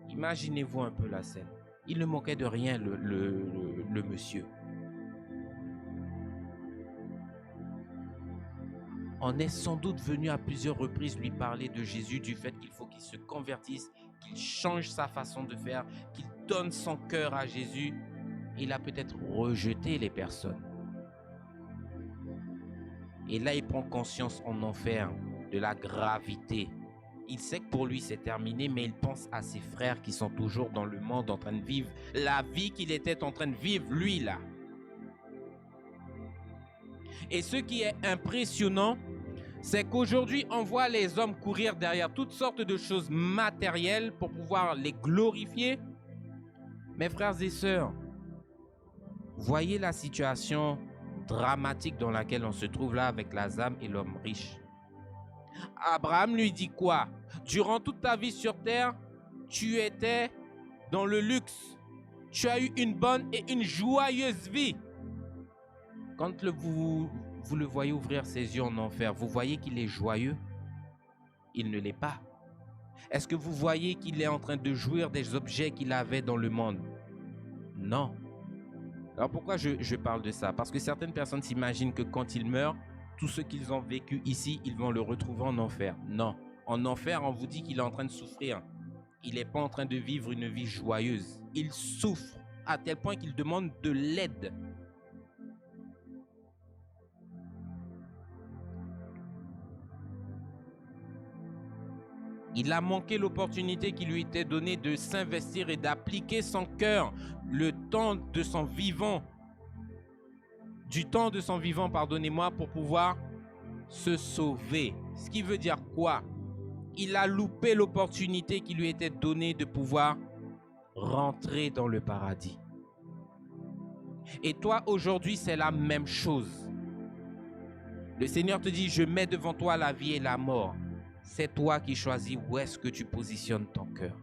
Imaginez-vous un peu la scène. Il ne manquait de rien, le monsieur. On est sans doute venu à plusieurs reprises lui parler de Jésus, du fait qu'il faut qu'il se convertisse, qu'il change sa façon de faire, qu'il donne son cœur à Jésus. Il a peut-être rejeté les personnes. Et là, il prend conscience en enfer de la gravité. Il sait que pour lui, c'est terminé, mais il pense à ses frères qui sont toujours dans le monde en train de vivre la vie qu'il était en train de vivre, lui, là. Et ce qui est impressionnant, c'est qu'aujourd'hui, on voit les hommes courir derrière toutes sortes de choses matérielles pour pouvoir les glorifier. Mes frères et sœurs, voyez la situation dramatique dans laquelle on se trouve là avec Lazare et l'homme riche. Abraham lui dit quoi? Durant toute ta vie sur terre, tu étais dans le luxe. Tu as eu une bonne et une joyeuse vie. Quand vous le voyez ouvrir ses yeux en enfer, vous voyez qu'il est joyeux? Il ne l'est pas. Est-ce que vous voyez qu'il est en train de jouir des objets qu'il avait dans le monde? Non. Alors pourquoi je parle de ça? Parce que certaines personnes s'imaginent que quand ils meurent, tout ce qu'ils ont vécu ici, ils vont le retrouver en enfer. Non. En enfer, on vous dit qu'il est en train de souffrir. Il n'est pas en train de vivre une vie joyeuse. Il souffre à tel point qu'il demande de l'aide. Il a manqué l'opportunité qui lui était donnée de s'investir et d'appliquer son cœur le temps de son vivant, pardonnez-moi, pour pouvoir se sauver. Ce qui veut dire quoi? Il a loupé l'opportunité qui lui était donnée de pouvoir rentrer dans le paradis. Et toi, aujourd'hui, c'est la même chose. Le Seigneur te dit, je mets devant toi la vie et la mort. C'est toi qui choisis où est-ce que tu positionnes ton cœur.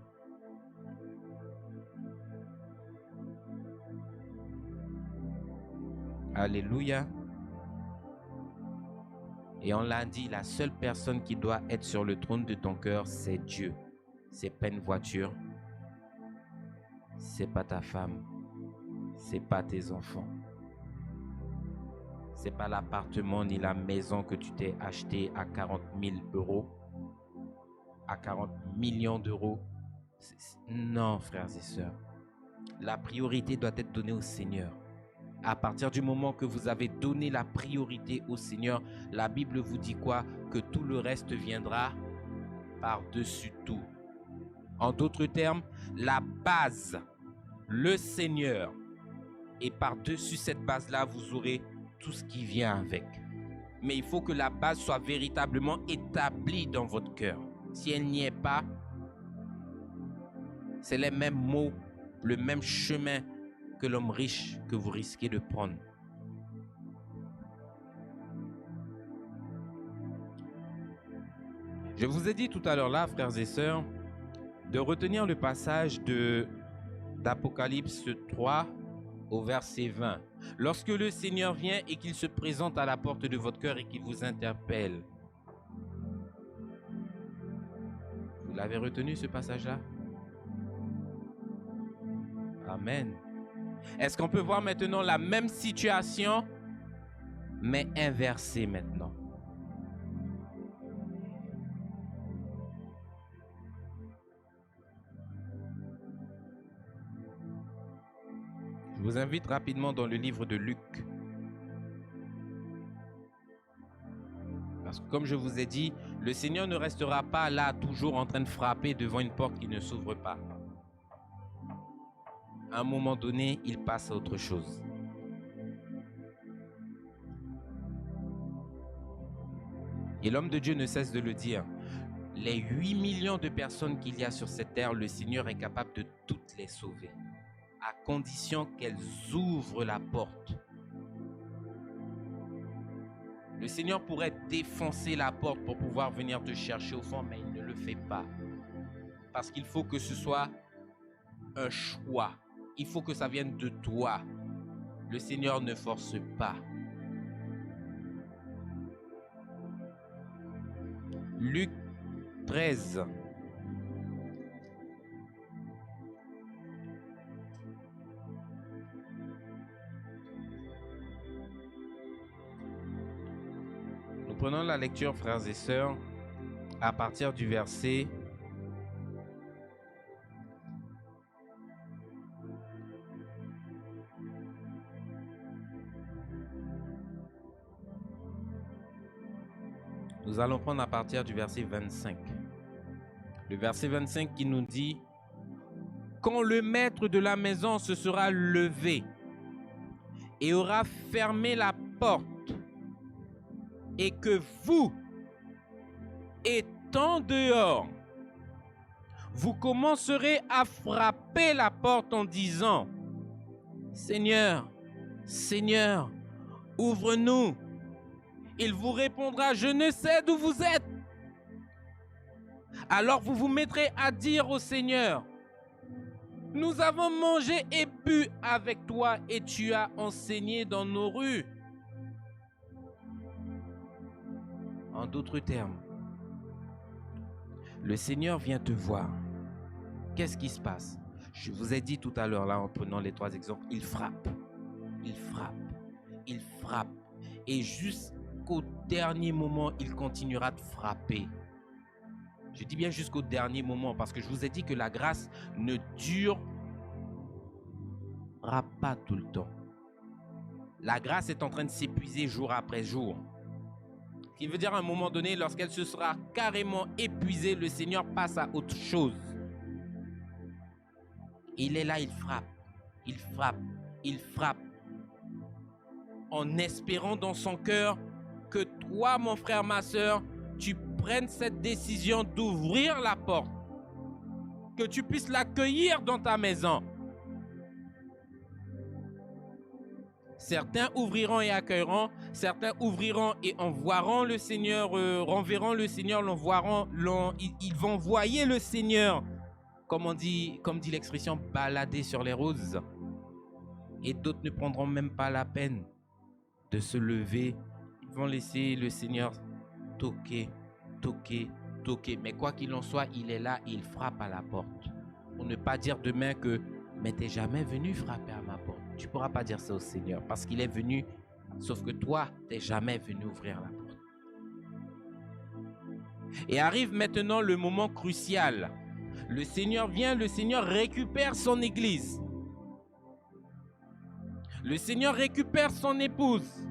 Alléluia. Et on l'a dit, la seule personne qui doit être sur le trône de ton cœur, c'est Dieu. C'est pas une voiture. C'est pas ta femme. C'est pas tes enfants. C'est pas l'appartement ni la maison que tu t'es acheté à 40 000 euros, à 40 millions d'euros. Non, frères et sœurs. La priorité doit être donnée au Seigneur. À partir du moment que vous avez donné la priorité au Seigneur, la Bible vous dit quoi? Que tout le reste viendra par-dessus tout. En d'autres termes, la base, le Seigneur. Et par-dessus cette base-là, vous aurez tout ce qui vient avec. Mais il faut que la base soit véritablement établie dans votre cœur. Si elle n'y est pas, c'est les mêmes mots, le même chemin que l'homme riche que vous risquez de prendre. Je vous ai dit tout à l'heure là, frères et sœurs, de retenir le passage d'Apocalypse 3 au verset 20. Lorsque le Seigneur vient et qu'il se présente à la porte de votre cœur et qu'il vous interpelle. Vous l'avez retenu ce passage-là? Amen. Est-ce qu'on peut voir maintenant la même situation, mais inversée maintenant? Je vous invite rapidement dans le livre de Luc. Parce que comme je vous ai dit, le Seigneur ne restera pas là toujours en train de frapper devant une porte qui ne s'ouvre pas. À un moment donné, il passe à autre chose. Et l'homme de Dieu ne cesse de le dire. Les 8 millions de personnes qu'il y a sur cette terre, le Seigneur est capable de toutes les sauver. À condition qu'elles ouvrent la porte. Le Seigneur pourrait défoncer la porte pour pouvoir venir te chercher au fond, mais il ne le fait pas. Parce qu'il faut que ce soit un choix. Il faut que ça vienne de toi. Le Seigneur ne force pas. Luc 13. Nous prenons la lecture, frères et sœurs, à partir du verset 25. Nous allons prendre à partir du verset 25. Le verset 25 qui nous dit: quand le maître de la maison se sera levé et aura fermé la porte, et que vous, étant dehors, vous commencerez à frapper la porte en disant: Seigneur, Seigneur, ouvre-nous. Il vous répondra: je ne sais d'où vous êtes. Alors vous vous mettrez à dire au Seigneur: nous avons mangé et bu avec toi et tu as enseigné dans nos rues. En d'autres termes, le Seigneur vient te voir. Qu'est-ce qui se passe? Je vous ai dit tout à l'heure, là, en prenant les 3 exemples, il frappe, il frappe, il frappe. Et jusqu'au dernier moment, il continuera de frapper. Je dis bien jusqu'au dernier moment, parce que je vous ai dit que la grâce ne durera pas tout le temps. La grâce est en train de s'épuiser jour après jour. Ce qui veut dire à un moment donné, lorsqu'elle se sera carrément épuisée, le Seigneur passe à autre chose. Il est là, il frappe, il frappe, il frappe, en espérant dans son cœur que toi, mon frère, ma soeur, tu prennes cette décision d'ouvrir la porte, que tu puisses l'accueillir dans ta maison. Certains ouvriront et accueilleront, certains ouvriront et envoieront le Seigneur, renverront le Seigneur, ils vont voyer le Seigneur, comme dit l'expression, balader sur les roses. Et d'autres ne prendront même pas la peine de se lever. Ils vont laisser le Seigneur toquer, toquer, toquer. Mais quoi qu'il en soit, il est là, il frappe à la porte. Pour ne pas dire demain que « mais t'es jamais venu frapper à ma porte ». Tu ne pourras pas dire ça au Seigneur parce qu'il est venu, sauf que toi, t'es jamais venu ouvrir la porte. Et arrive maintenant le moment crucial. Le Seigneur vient, le Seigneur récupère son église. Le Seigneur récupère son épouse.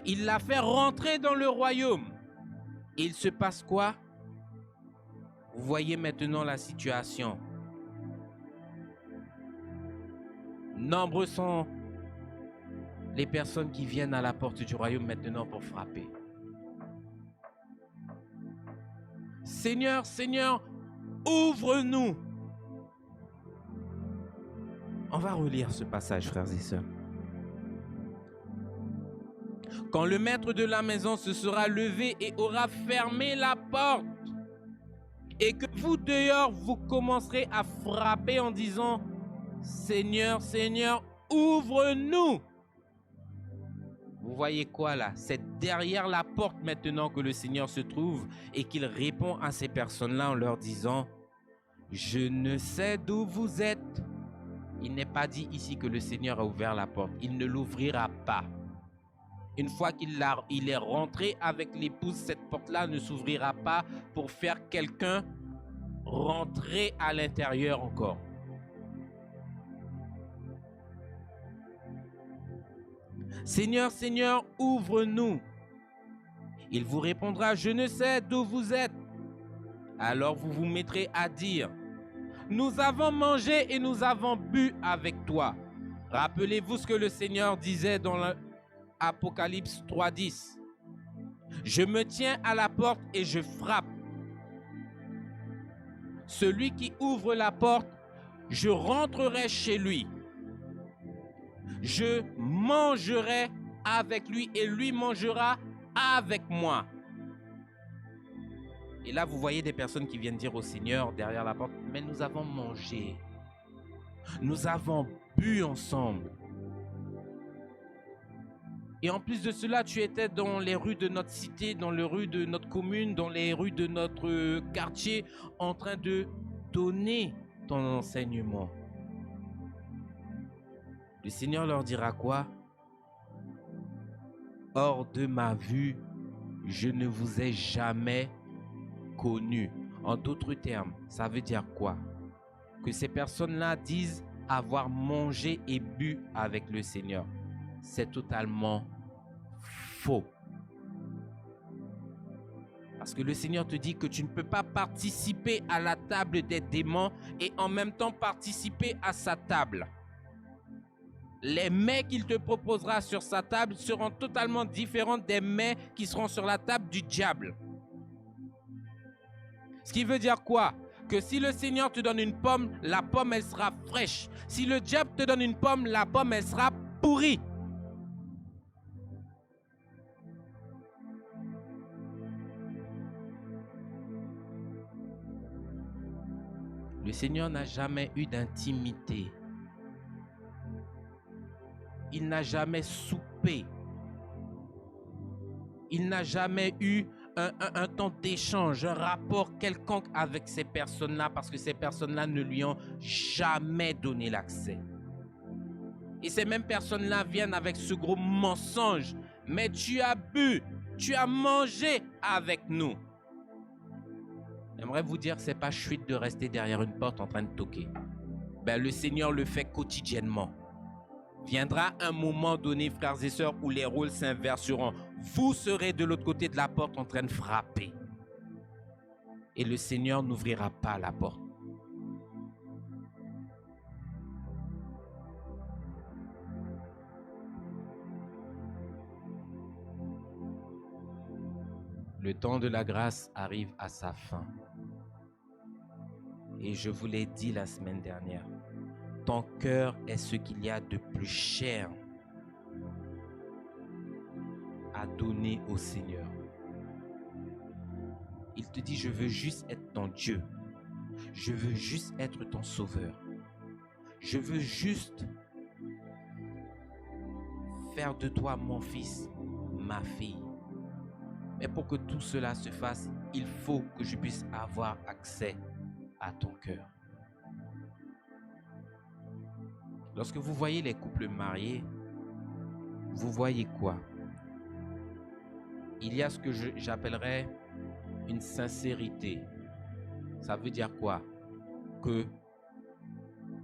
Il la fait rentrer dans le royaume. Et il se passe quoi? Vous voyez maintenant la situation. Nombreux sont les personnes qui viennent à la porte du royaume maintenant pour frapper. Seigneur, Seigneur, ouvre-nous. On va relire ce passage, frères et sœurs. Quand le maître de la maison se sera levé et aura fermé la porte, et que vous dehors, vous commencerez à frapper en disant « Seigneur, Seigneur, ouvre-nous » Vous voyez quoi là? C'est derrière la porte maintenant que le Seigneur se trouve et qu'il répond à ces personnes-là en leur disant « Je ne sais d'où vous êtes ». Il n'est pas dit ici que le Seigneur a ouvert la porte. Il ne l'ouvrira pas. Une fois qu'il est rentré avec l'épouse, cette porte-là ne s'ouvrira pas pour faire quelqu'un rentrer à l'intérieur encore. Seigneur, Seigneur, ouvre-nous. Il vous répondra, je ne sais d'où vous êtes. Alors vous vous mettrez à dire, nous avons mangé et nous avons bu avec toi. Rappelez-vous ce que le Seigneur disait dans l'Apocalypse 3:10. Je me tiens à la porte et je frappe. Celui qui ouvre la porte, je rentrerai chez lui. Je mangerai avec lui et lui mangera avec moi. Et là, vous voyez des personnes qui viennent dire au Seigneur derrière la porte, mais nous avons mangé. Nous avons bu ensemble. Et en plus de cela, tu étais dans les rues de notre cité, dans les rues de notre commune, dans les rues de notre quartier, en train de donner ton enseignement. Le Seigneur leur dira quoi? Hors de ma vue, je ne vous ai jamais connu. En d'autres termes, ça veut dire quoi? Que ces personnes-là disent avoir mangé et bu avec le Seigneur. C'est totalement faux. Parce que le Seigneur te dit que tu ne peux pas participer à la table des démons et en même temps participer à sa table. Les mets qu'il te proposera sur sa table seront totalement différents des mets qui seront sur la table du diable. Ce qui veut dire quoi? Que si le Seigneur te donne une pomme, la pomme elle sera fraîche. Si le diable te donne une pomme, la pomme elle sera pourrie. Le Seigneur n'a jamais eu d'intimité. Il n'a jamais soupé. Il n'a jamais eu un temps d'échange, un rapport quelconque avec ces personnes-là parce que ces personnes-là ne lui ont jamais donné l'accès. Et ces mêmes personnes-là viennent avec ce gros mensonge. Mais tu as bu, tu as mangé avec nous. J'aimerais vous dire que ce n'est pas chouette de rester derrière une porte en train de toquer. Ben, le Seigneur le fait quotidiennement. Viendra un moment donné, frères et sœurs, où les rôles s'inverseront. Vous serez de l'autre côté de la porte en train de frapper. Et le Seigneur n'ouvrira pas la porte. Le temps de la grâce arrive à sa fin. Et je vous l'ai dit la semaine dernière, ton cœur est ce qu'il y a de plus cher à donner au Seigneur. Il te dit, je veux juste être ton Dieu. Je veux juste être ton sauveur. Je veux juste faire de toi mon fils, ma fille. Mais pour que tout cela se fasse, il faut que je puisse avoir accès à ton cœur. Lorsque vous voyez les couples mariés, vous voyez quoi? Il y a ce que j'appellerais une sincérité. Ça veut dire quoi? Que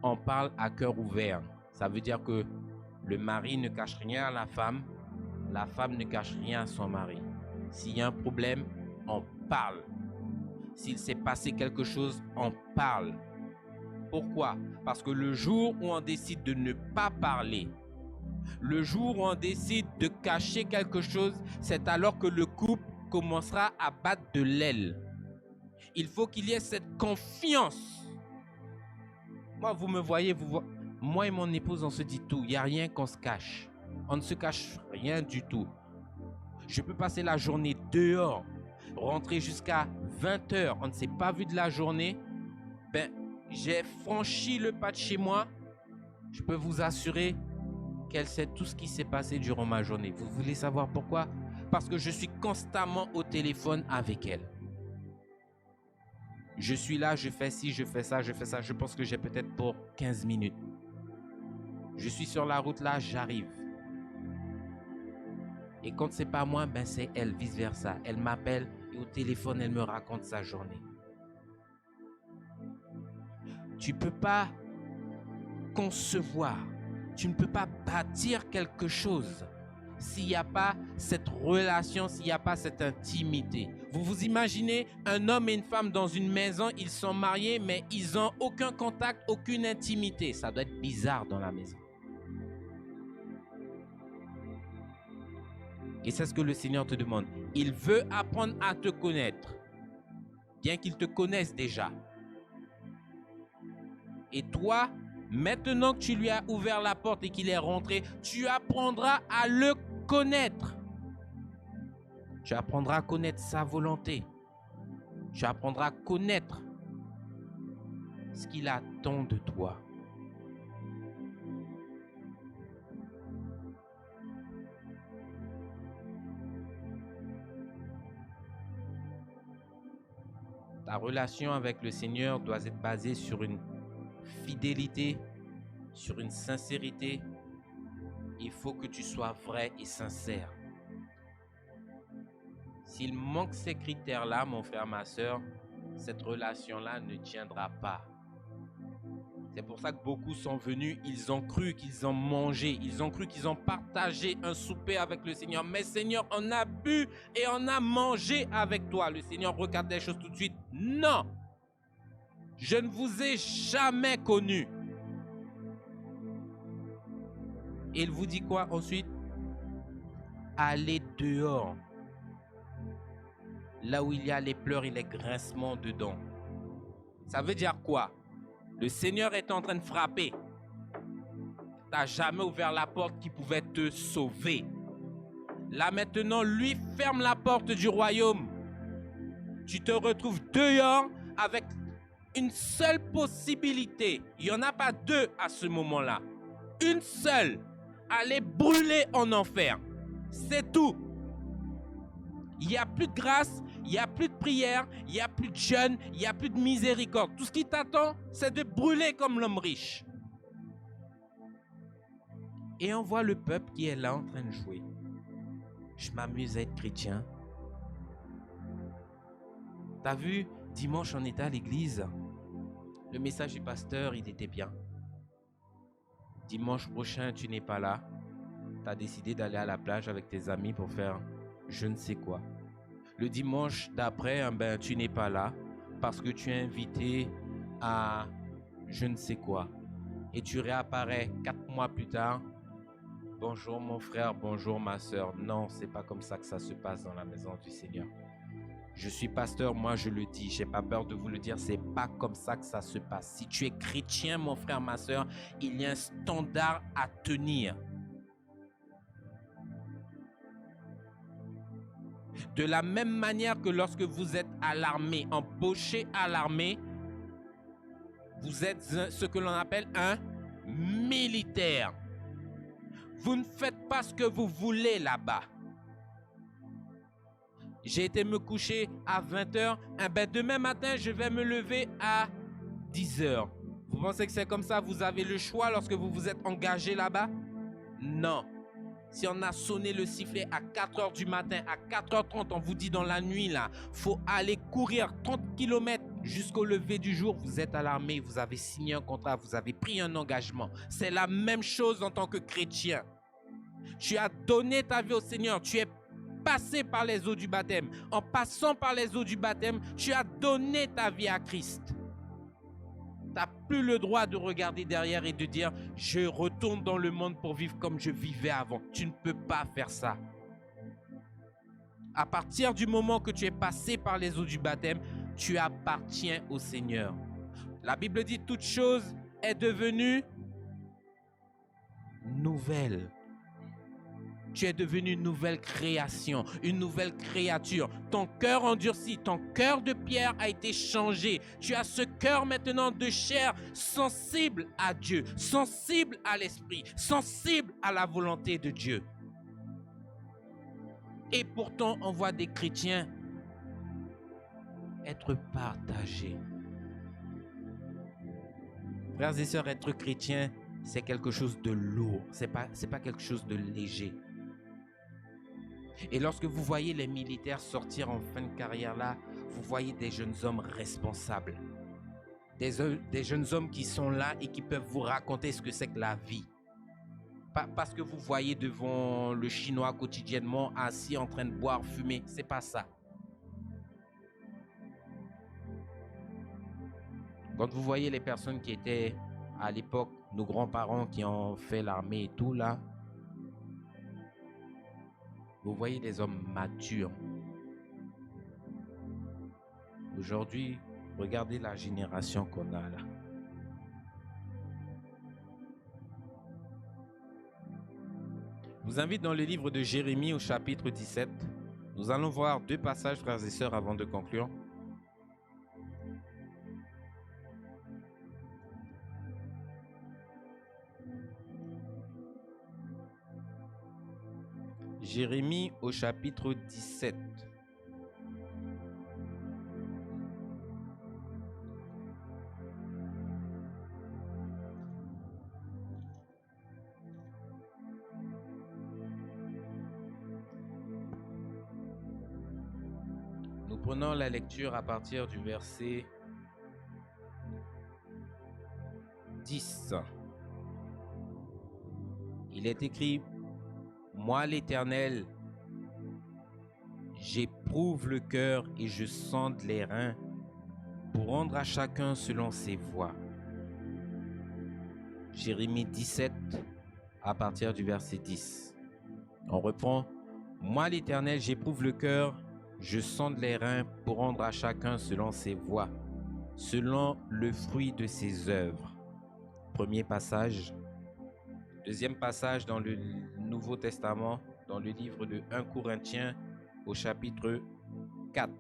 on parle à cœur ouvert. Ça veut dire que le mari ne cache rien à la femme ne cache rien à son mari. S'il y a un problème, on parle. S'il s'est passé quelque chose, on parle. Pourquoi? Parce que le jour où on décide de ne pas parler, le jour où on décide de cacher quelque chose, c'est alors que le couple commencera à battre de l'aile. Il faut qu'il y ait cette confiance. Moi, vous me voyez, moi et mon épouse, on se dit tout. Il n'y a rien qu'on se cache. On ne se cache rien du tout. Je peux passer la journée dehors, rentrer jusqu'à 20h. On ne s'est pas vu de la journée. J'ai franchi le pas de chez moi. Je peux vous assurer qu'elle sait tout ce qui s'est passé durant ma journée. Vous voulez savoir pourquoi? Parce que je suis constamment au téléphone avec elle. Je suis là, je fais ci, je fais ça, je fais ça. Je pense que j'ai peut-être pour 15 minutes. Je suis sur la route là, j'arrive. Et quand c'est pas moi, c'est elle, vice versa. Elle m'appelle et au téléphone, elle me raconte sa journée. Tu peux pas concevoir, tu ne peux pas bâtir quelque chose s'il n'y a pas cette relation, s'il n'y a pas cette intimité. Vous vous imaginez un homme et une femme dans une maison, ils sont mariés, mais ils n'ont aucun contact, aucune intimité. Ça doit être bizarre dans la maison. Et c'est ce que le Seigneur te demande. Il veut apprendre à te connaître, bien qu'il te connaisse déjà. Et toi, maintenant que tu lui as ouvert la porte et qu'il est rentré, tu apprendras à le connaître. Tu apprendras à connaître sa volonté. Tu apprendras à connaître ce qu'il attend de toi. Ta relation avec le Seigneur doit être basée sur une fidélité, sur une sincérité. Il faut que tu sois vrai et sincère. S'il manque ces critères-là, mon frère, ma soeur, cette relation-là ne tiendra pas. C'est pour ça que beaucoup sont venus, ils ont cru qu'ils ont mangé, ils ont cru qu'ils ont partagé un souper avec le Seigneur. Mais Seigneur, on a bu et on a mangé avec toi. Le Seigneur regarde les choses tout de suite. Non, je ne vous ai jamais connu. Et il vous dit quoi ensuite? Allez dehors. Là où il y a les pleurs et les grincements dedans. Ça veut dire quoi? Le Seigneur est en train de frapper. Tu n'as jamais ouvert la porte qui pouvait te sauver. Là maintenant, lui ferme la porte du royaume. Tu te retrouves dehors avec une seule possibilité. Il n'y en a pas deux à ce moment-là. Une seule. Aller brûler en enfer. C'est tout. Il n'y a plus de grâce, il n'y a plus de prière, il n'y a plus de jeûne, il n'y a plus de miséricorde. Tout ce qui t'attend, c'est de brûler comme l'homme riche. Et on voit le peuple qui est là en train de jouer. Je m'amuse à être chrétien. T'as vu, dimanche on était à l'église. Le message du pasteur, il était bien. Dimanche prochain, tu n'es pas là. Tu as décidé d'aller à la plage avec tes amis pour faire je ne sais quoi. Le dimanche d'après, tu n'es pas là parce que tu es invité à je ne sais quoi. Et tu réapparais 4 mois plus tard. Bonjour mon frère, bonjour ma soeur. Non, c'est pas comme ça que ça se passe dans la maison du Seigneur. Je suis pasteur, moi je le dis, j'ai pas peur de vous le dire, c'est pas comme ça que ça se passe. Si tu es chrétien, mon frère, ma soeur, il y a un standard à tenir. De la même manière que lorsque vous êtes à l'armée, embauché à l'armée, vous êtes ce que l'on appelle un militaire. Vous ne faites pas ce que vous voulez là-bas. J'ai été me coucher à 20h. Demain matin, je vais me lever à 10h. Vous pensez que c'est comme ça? Vous avez le choix lorsque vous vous êtes engagé là-bas? Non. Si on a sonné le sifflet à 4h du matin, à 4h30, on vous dit dans la nuit, là, faut aller courir 30 km jusqu'au lever du jour. Vous êtes à l'armée, vous avez signé un contrat, vous avez pris un engagement. C'est la même chose en tant que chrétien. Tu as donné ta vie au Seigneur, tu es passé par les eaux du baptême. En passant par les eaux du baptême, tu as donné ta vie à Christ. Tu n'as plus le droit de regarder derrière et de dire « Je retourne dans le monde pour vivre comme je vivais avant ». Tu ne peux pas faire ça. À partir du moment que tu es passé par les eaux du baptême, tu appartiens au Seigneur. La Bible dit « Toute chose est devenue nouvelle ». Tu es devenu une nouvelle création, une nouvelle créature. Ton cœur endurci, ton cœur de pierre a été changé. Tu as ce cœur maintenant de chair, sensible à Dieu, sensible à l'esprit, sensible à la volonté de Dieu. Et pourtant, on voit des chrétiens être partagés. Frères et sœurs, être chrétien, c'est quelque chose de lourd. C'est pas quelque chose de léger. Et lorsque vous voyez les militaires sortir en fin de carrière là, vous voyez des jeunes hommes responsables. Des jeunes hommes qui sont là et qui peuvent vous raconter ce que c'est que la vie. Pas parce que vous voyez devant le Chinois quotidiennement assis en train de boire, fumer. C'est pas ça. Quand vous voyez les personnes qui étaient à l'époque, nos grands-parents qui ont fait l'armée et tout là, vous voyez des hommes matures. Aujourd'hui, regardez la génération qu'on a là. Je vous invite dans le livre de Jérémie au chapitre 17. Nous allons voir 2 passages, frères et sœurs, avant de conclure. Jérémie au chapitre 17. Nous prenons la lecture à partir du verset 10. Il est écrit: Moi l'Éternel, j'éprouve le cœur et je sonde les reins pour rendre à chacun selon ses voies. Jérémie 17 à partir du verset 10. On reprend: Moi l'Éternel, j'éprouve le cœur, je sonde les reins pour rendre à chacun selon ses voies, selon le fruit de ses œuvres. Premier passage. Deuxième passage dans le Nouveau Testament, dans le livre de 1 Corinthiens au chapitre 4.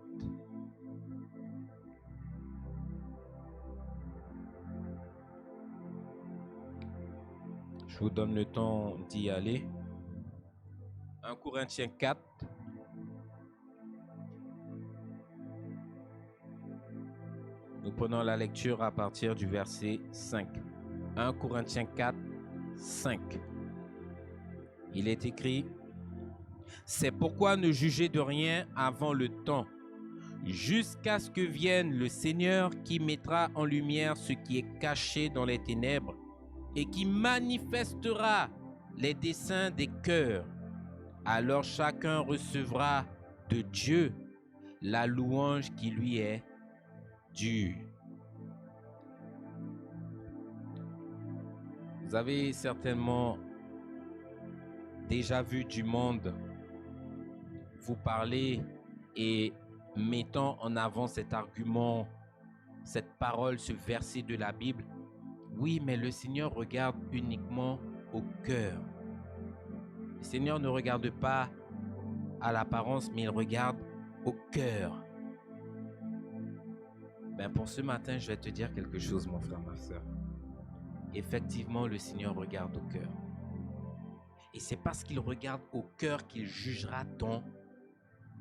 Je vous donne le temps d'y aller. 1 Corinthiens 4. Nous prenons la lecture à partir du verset 5. 1 Corinthiens 4, 5. Il est écrit: C'est pourquoi ne jugez de rien avant le temps, jusqu'à ce que vienne le Seigneur qui mettra en lumière ce qui est caché dans les ténèbres et qui manifestera les desseins des cœurs. Alors chacun recevra de Dieu la louange qui lui est due. Vous avez certainement déjà vu du monde vous parler et mettant en avant cet argument, cette parole, ce verset de la Bible. Oui, mais le Seigneur regarde uniquement au cœur. Le Seigneur ne regarde pas à l'apparence, mais il regarde au cœur. Pour ce matin, je vais te dire quelque chose, mon frère, ma soeur. Effectivement, le Seigneur regarde au cœur. Et c'est parce qu'il regarde au cœur qu'il jugera ton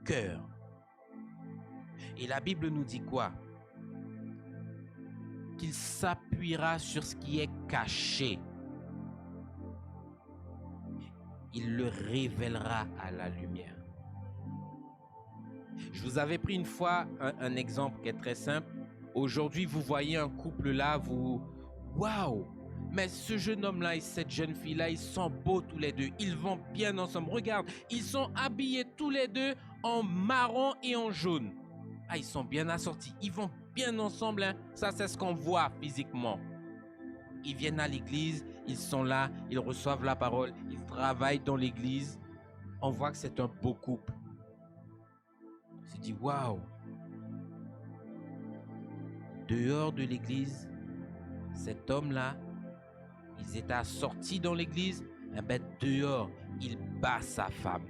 cœur. Et la Bible nous dit quoi? Qu'il s'appuiera sur ce qui est caché. Il le révélera à la lumière. Je vous avais pris une fois un exemple qui est très simple. Aujourd'hui, vous voyez un couple là, waouh! Mais ce jeune homme-là et cette jeune fille-là, ils sont beaux tous les deux. Ils vont bien ensemble. Regarde, ils sont habillés tous les deux en marron et en jaune. Ah, ils sont bien assortis. Ils vont bien ensemble. Hein. Ça, c'est ce qu'on voit physiquement. Ils viennent à l'église, ils sont là, ils reçoivent la parole, ils travaillent dans l'église. On voit que c'est un beau couple. On se dit, waouh! Dehors de l'église, cet homme-là, ils étaient assortis dans l'église, dehors, il bat sa femme.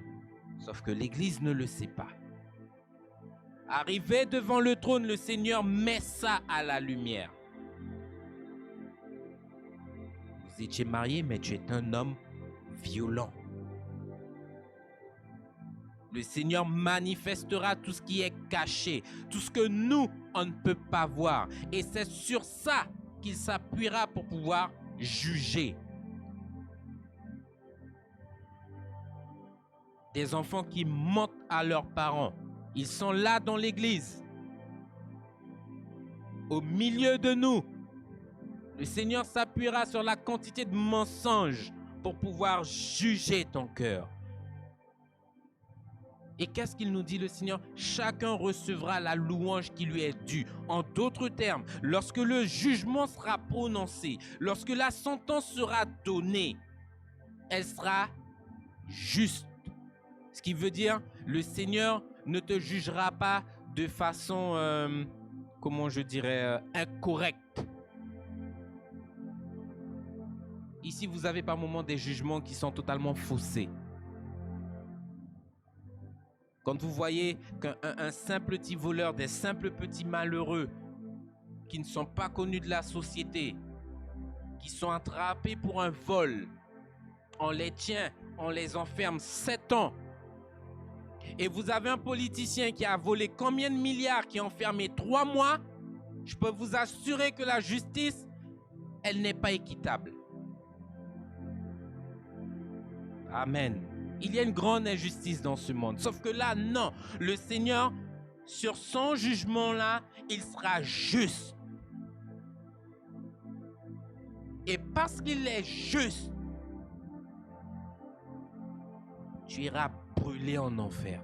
Sauf que l'église ne le sait pas. Arrivé devant le trône, le Seigneur met ça à la lumière. Vous étiez marié, mais tu es un homme violent. Le Seigneur manifestera tout ce qui est caché, tout ce que nous, on ne peut pas voir. Et c'est sur ça qu'il s'appuiera pour pouvoir juger. Des enfants qui mentent à leurs parents. Ils sont là dans l'église. Au milieu de nous. Le Seigneur s'appuiera sur la quantité de mensonges pour pouvoir juger ton cœur. Et qu'est-ce qu'il nous dit le Seigneur? Chacun recevra la louange qui lui est due. En d'autres termes, lorsque le jugement sera prononcé, lorsque la sentence sera donnée, elle sera juste. Ce qui veut dire, le Seigneur ne te jugera pas de façon, incorrecte. Ici, vous avez par moments des jugements qui sont totalement faussés. Quand vous voyez qu'un simple petit voleur, des simples petits malheureux qui ne sont pas connus de la société, qui sont attrapés pour un vol, on les tient, on les enferme 7 ans. Et vous avez un politicien qui a volé combien de milliards, qui est enfermé 3 mois, je peux vous assurer que la justice, elle n'est pas équitable. Amen. Il y a une grande injustice dans ce monde. Sauf que là, non. Le Seigneur, sur son jugement-là, il sera juste. Et parce qu'il est juste, tu iras brûler en enfer.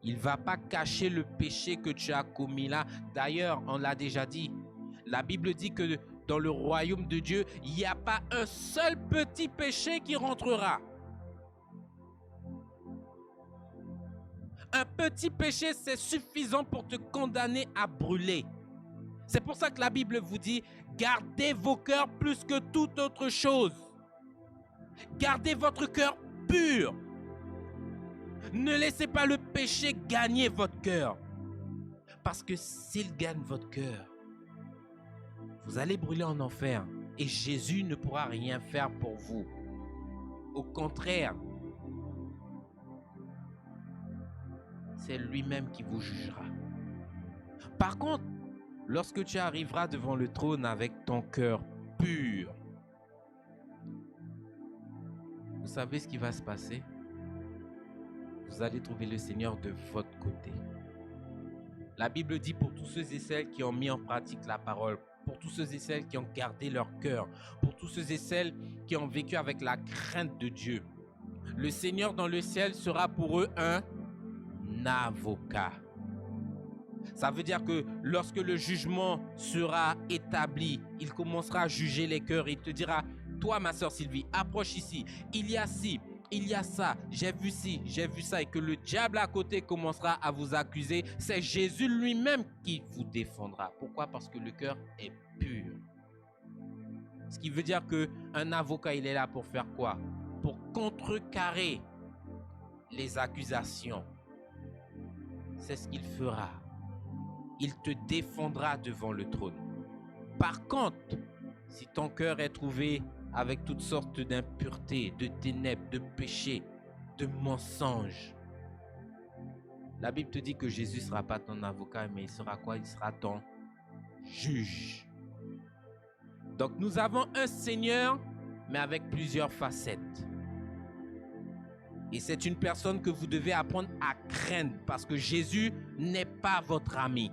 Il ne va pas cacher le péché que tu as commis là. D'ailleurs, on l'a déjà dit. La Bible dit que dans le royaume de Dieu, il n'y a pas un seul petit péché qui rentrera. Un petit péché, c'est suffisant pour te condamner à brûler. C'est pour ça que la Bible vous dit, gardez vos cœurs plus que toute autre chose. Gardez votre cœur pur. Ne laissez pas le péché gagner votre cœur. Parce que s'il gagne votre cœur, vous allez brûler en enfer et Jésus ne pourra rien faire pour vous. Au contraire, c'est lui-même qui vous jugera. Par contre, lorsque tu arriveras devant le trône avec ton cœur pur, vous savez ce qui va se passer? Vous allez trouver le Seigneur de votre côté. La Bible dit pour tous ceux et celles qui ont mis en pratique la parole, pour tous ceux et celles qui ont gardé leur cœur, pour tous ceux et celles qui ont vécu avec la crainte de Dieu. Le Seigneur dans le ciel sera pour eux un avocat. Ça veut dire que lorsque le jugement sera établi, il commencera à juger les cœurs et il te dira, toi ma sœur Sylvie, approche ici, il y a ci, il y a ça, j'ai vu ci, j'ai vu ça, et que le diable à côté commencera à vous accuser, c'est Jésus lui-même qui vous défendra. Pourquoi? Parce que le cœur est pur. Ce qui veut dire qu'un avocat, il est là pour faire quoi? Pour contrecarrer les accusations. C'est ce qu'il fera. Il te défendra devant le trône. Par contre, si ton cœur est trouvé avec toutes sortes d'impuretés, de ténèbres, de péchés, de mensonges, la Bible te dit que Jésus ne sera pas ton avocat, mais il sera quoi? Il sera ton juge. Donc nous avons un Seigneur, mais avec plusieurs facettes. Et c'est une personne que vous devez apprendre à craindre, parce que Jésus n'est pas votre ami.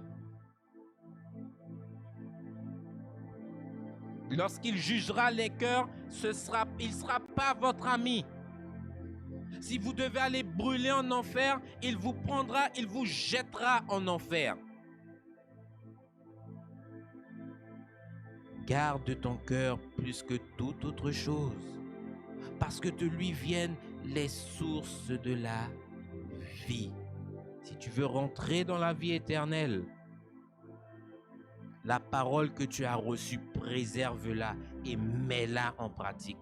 Lorsqu'il jugera les cœurs, il ne sera pas votre ami. Si vous devez aller brûler en enfer, il vous prendra, il vous jettera en enfer. Garde ton cœur plus que toute autre chose, parce que de lui viennent les sources de la vie. Si tu veux rentrer dans la vie éternelle, la parole que tu as reçue, préserve-la et mets-la en pratique.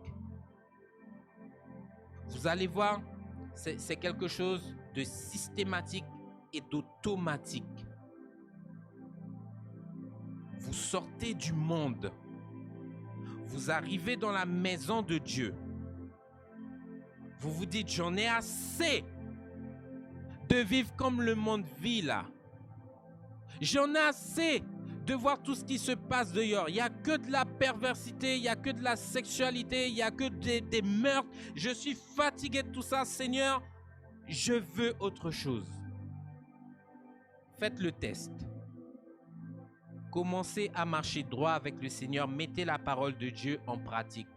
Vous allez voir, c'est quelque chose de systématique et d'automatique. Vous sortez du monde, vous arrivez dans la maison de Dieu. Vous vous dites, j'en ai assez de vivre comme le monde vit là. J'en ai assez de voir tout ce qui se passe dehors. Il n'y a que de la perversité, il n'y a que de la sexualité, il n'y a que des meurtres. Je suis fatigué de tout ça, Seigneur. Je veux autre chose. Faites le test. Commencez à marcher droit avec le Seigneur. Mettez la parole de Dieu en pratique.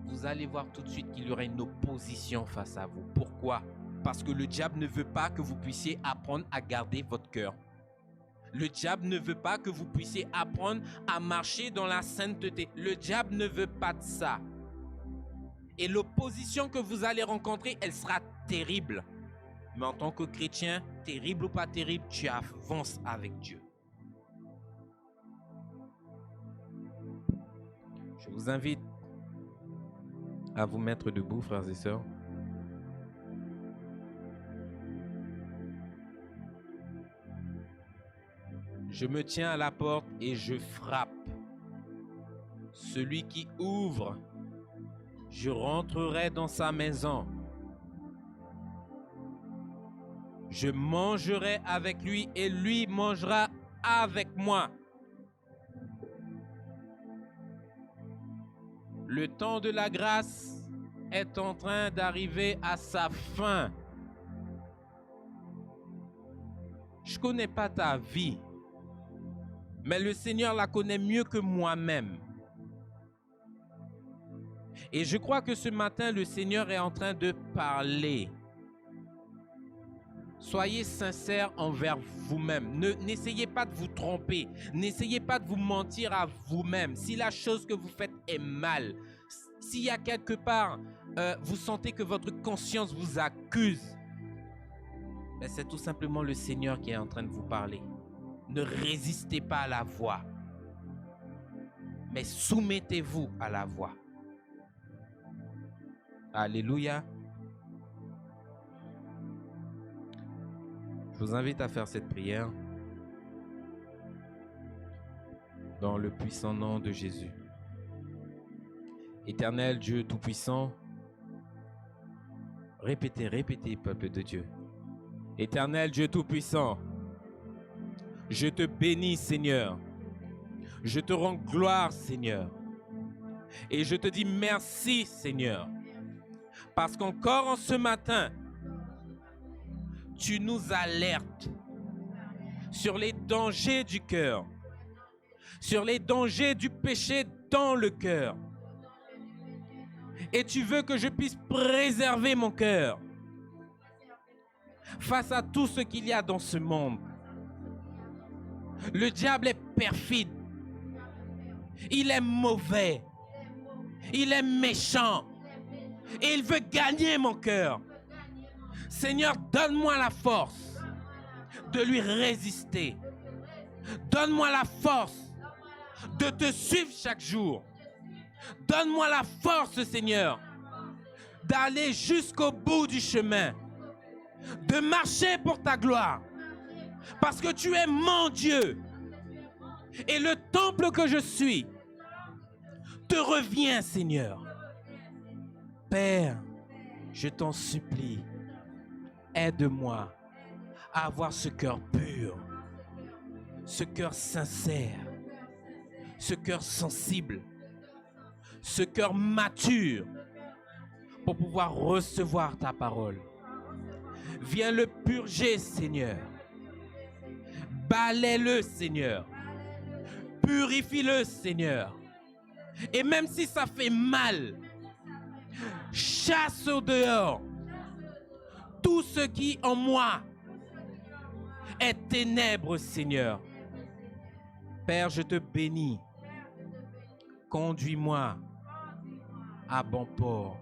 Vous allez voir tout de suite qu'il y aura une opposition face à vous. Pourquoi? Parce que le diable ne veut pas que vous puissiez apprendre à garder votre cœur. Le diable ne veut pas que vous puissiez apprendre à marcher dans la sainteté. Le diable ne veut pas de ça. Et l'opposition que vous allez rencontrer, elle sera terrible. Mais en tant que chrétien, terrible ou pas terrible, tu avances avec Dieu. Je vous invite à vous mettre debout, frères et sœurs. Je me tiens à la porte et je frappe. Celui qui ouvre, je rentrerai dans sa maison. Je mangerai avec lui et lui mangera avec moi. Le temps de la grâce est en train d'arriver à sa fin. Je ne connais pas ta vie, mais le Seigneur la connaît mieux que moi-même. Et je crois que ce matin, le Seigneur est en train de parler. Soyez sincères envers vous-même. N'essayez pas de vous tromper. N'essayez pas de vous mentir à vous-même. Si la chose que vous faites est mal, s'il y a quelque part, vous sentez que votre conscience vous accuse, ben c'est tout simplement le Seigneur qui est en train de vous parler. Ne résistez pas à la voix, mais soumettez-vous à la voix. Alléluia. Je vous invite à faire cette prière dans le puissant nom de Jésus. Éternel Dieu Tout-Puissant, répétez, peuple de Dieu. Éternel Dieu Tout-Puissant, je te bénis, Seigneur. Je te rends gloire, Seigneur. Et je te dis merci, Seigneur. Parce qu'encore en ce matin, tu nous alertes sur les dangers du cœur. sur les dangers du péché dans le cœur. Et tu veux que je puisse préserver mon cœur face à tout ce qu'il y a dans ce monde. Le diable est perfide. Il est mauvais. Il est méchant. Et il veut gagner mon cœur. Seigneur, donne-moi la force de lui résister. Donne-moi la force de te suivre chaque jour. Donne-moi la force, Seigneur, d'aller jusqu'au bout du chemin, de marcher pour ta gloire, parce que tu es mon Dieu. Et le temple que je suis te revient, Seigneur. Père, je t'en supplie, aide-moi à avoir ce cœur pur, ce cœur sincère, ce cœur sensible, ce cœur mature pour pouvoir recevoir ta parole. Viens le purger, Seigneur. Balaie-le, Seigneur. Purifie-le, Seigneur. Et même si ça fait mal, chasse au dehors tout ce qui en moi est ténèbres, Seigneur. Père, je te bénis. Conduis-moi à bon port.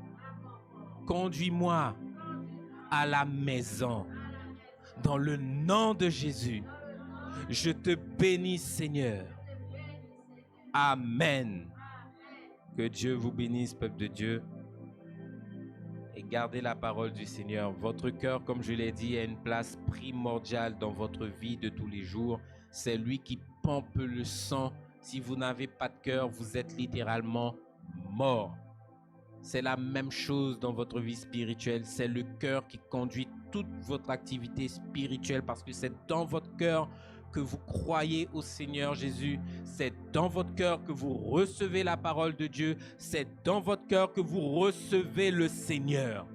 Conduis-moi à la maison. Dans le nom de Jésus, je te bénis, Seigneur. Amen. Que Dieu vous bénisse, peuple de Dieu. Et gardez la parole du Seigneur. Votre cœur, comme je l'ai dit, a une place primordiale dans votre vie de tous les jours. C'est lui qui pompe le sang. Si vous n'avez pas de cœur, vous êtes littéralement mort. C'est la même chose dans votre vie spirituelle. C'est le cœur qui conduit toute votre activité spirituelle parce que c'est dans votre cœur que vous croyez au Seigneur Jésus. C'est dans votre cœur que vous recevez la parole de Dieu. C'est dans votre cœur que vous recevez le Seigneur.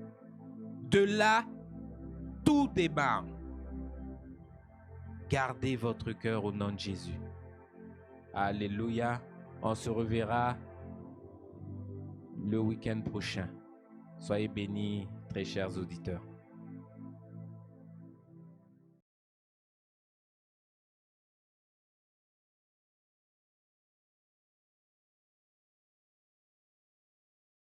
De là, tout démarre. Gardez votre cœur au nom de Jésus. Alléluia. On se reverra le week-end prochain. Soyez bénis, très chers auditeurs.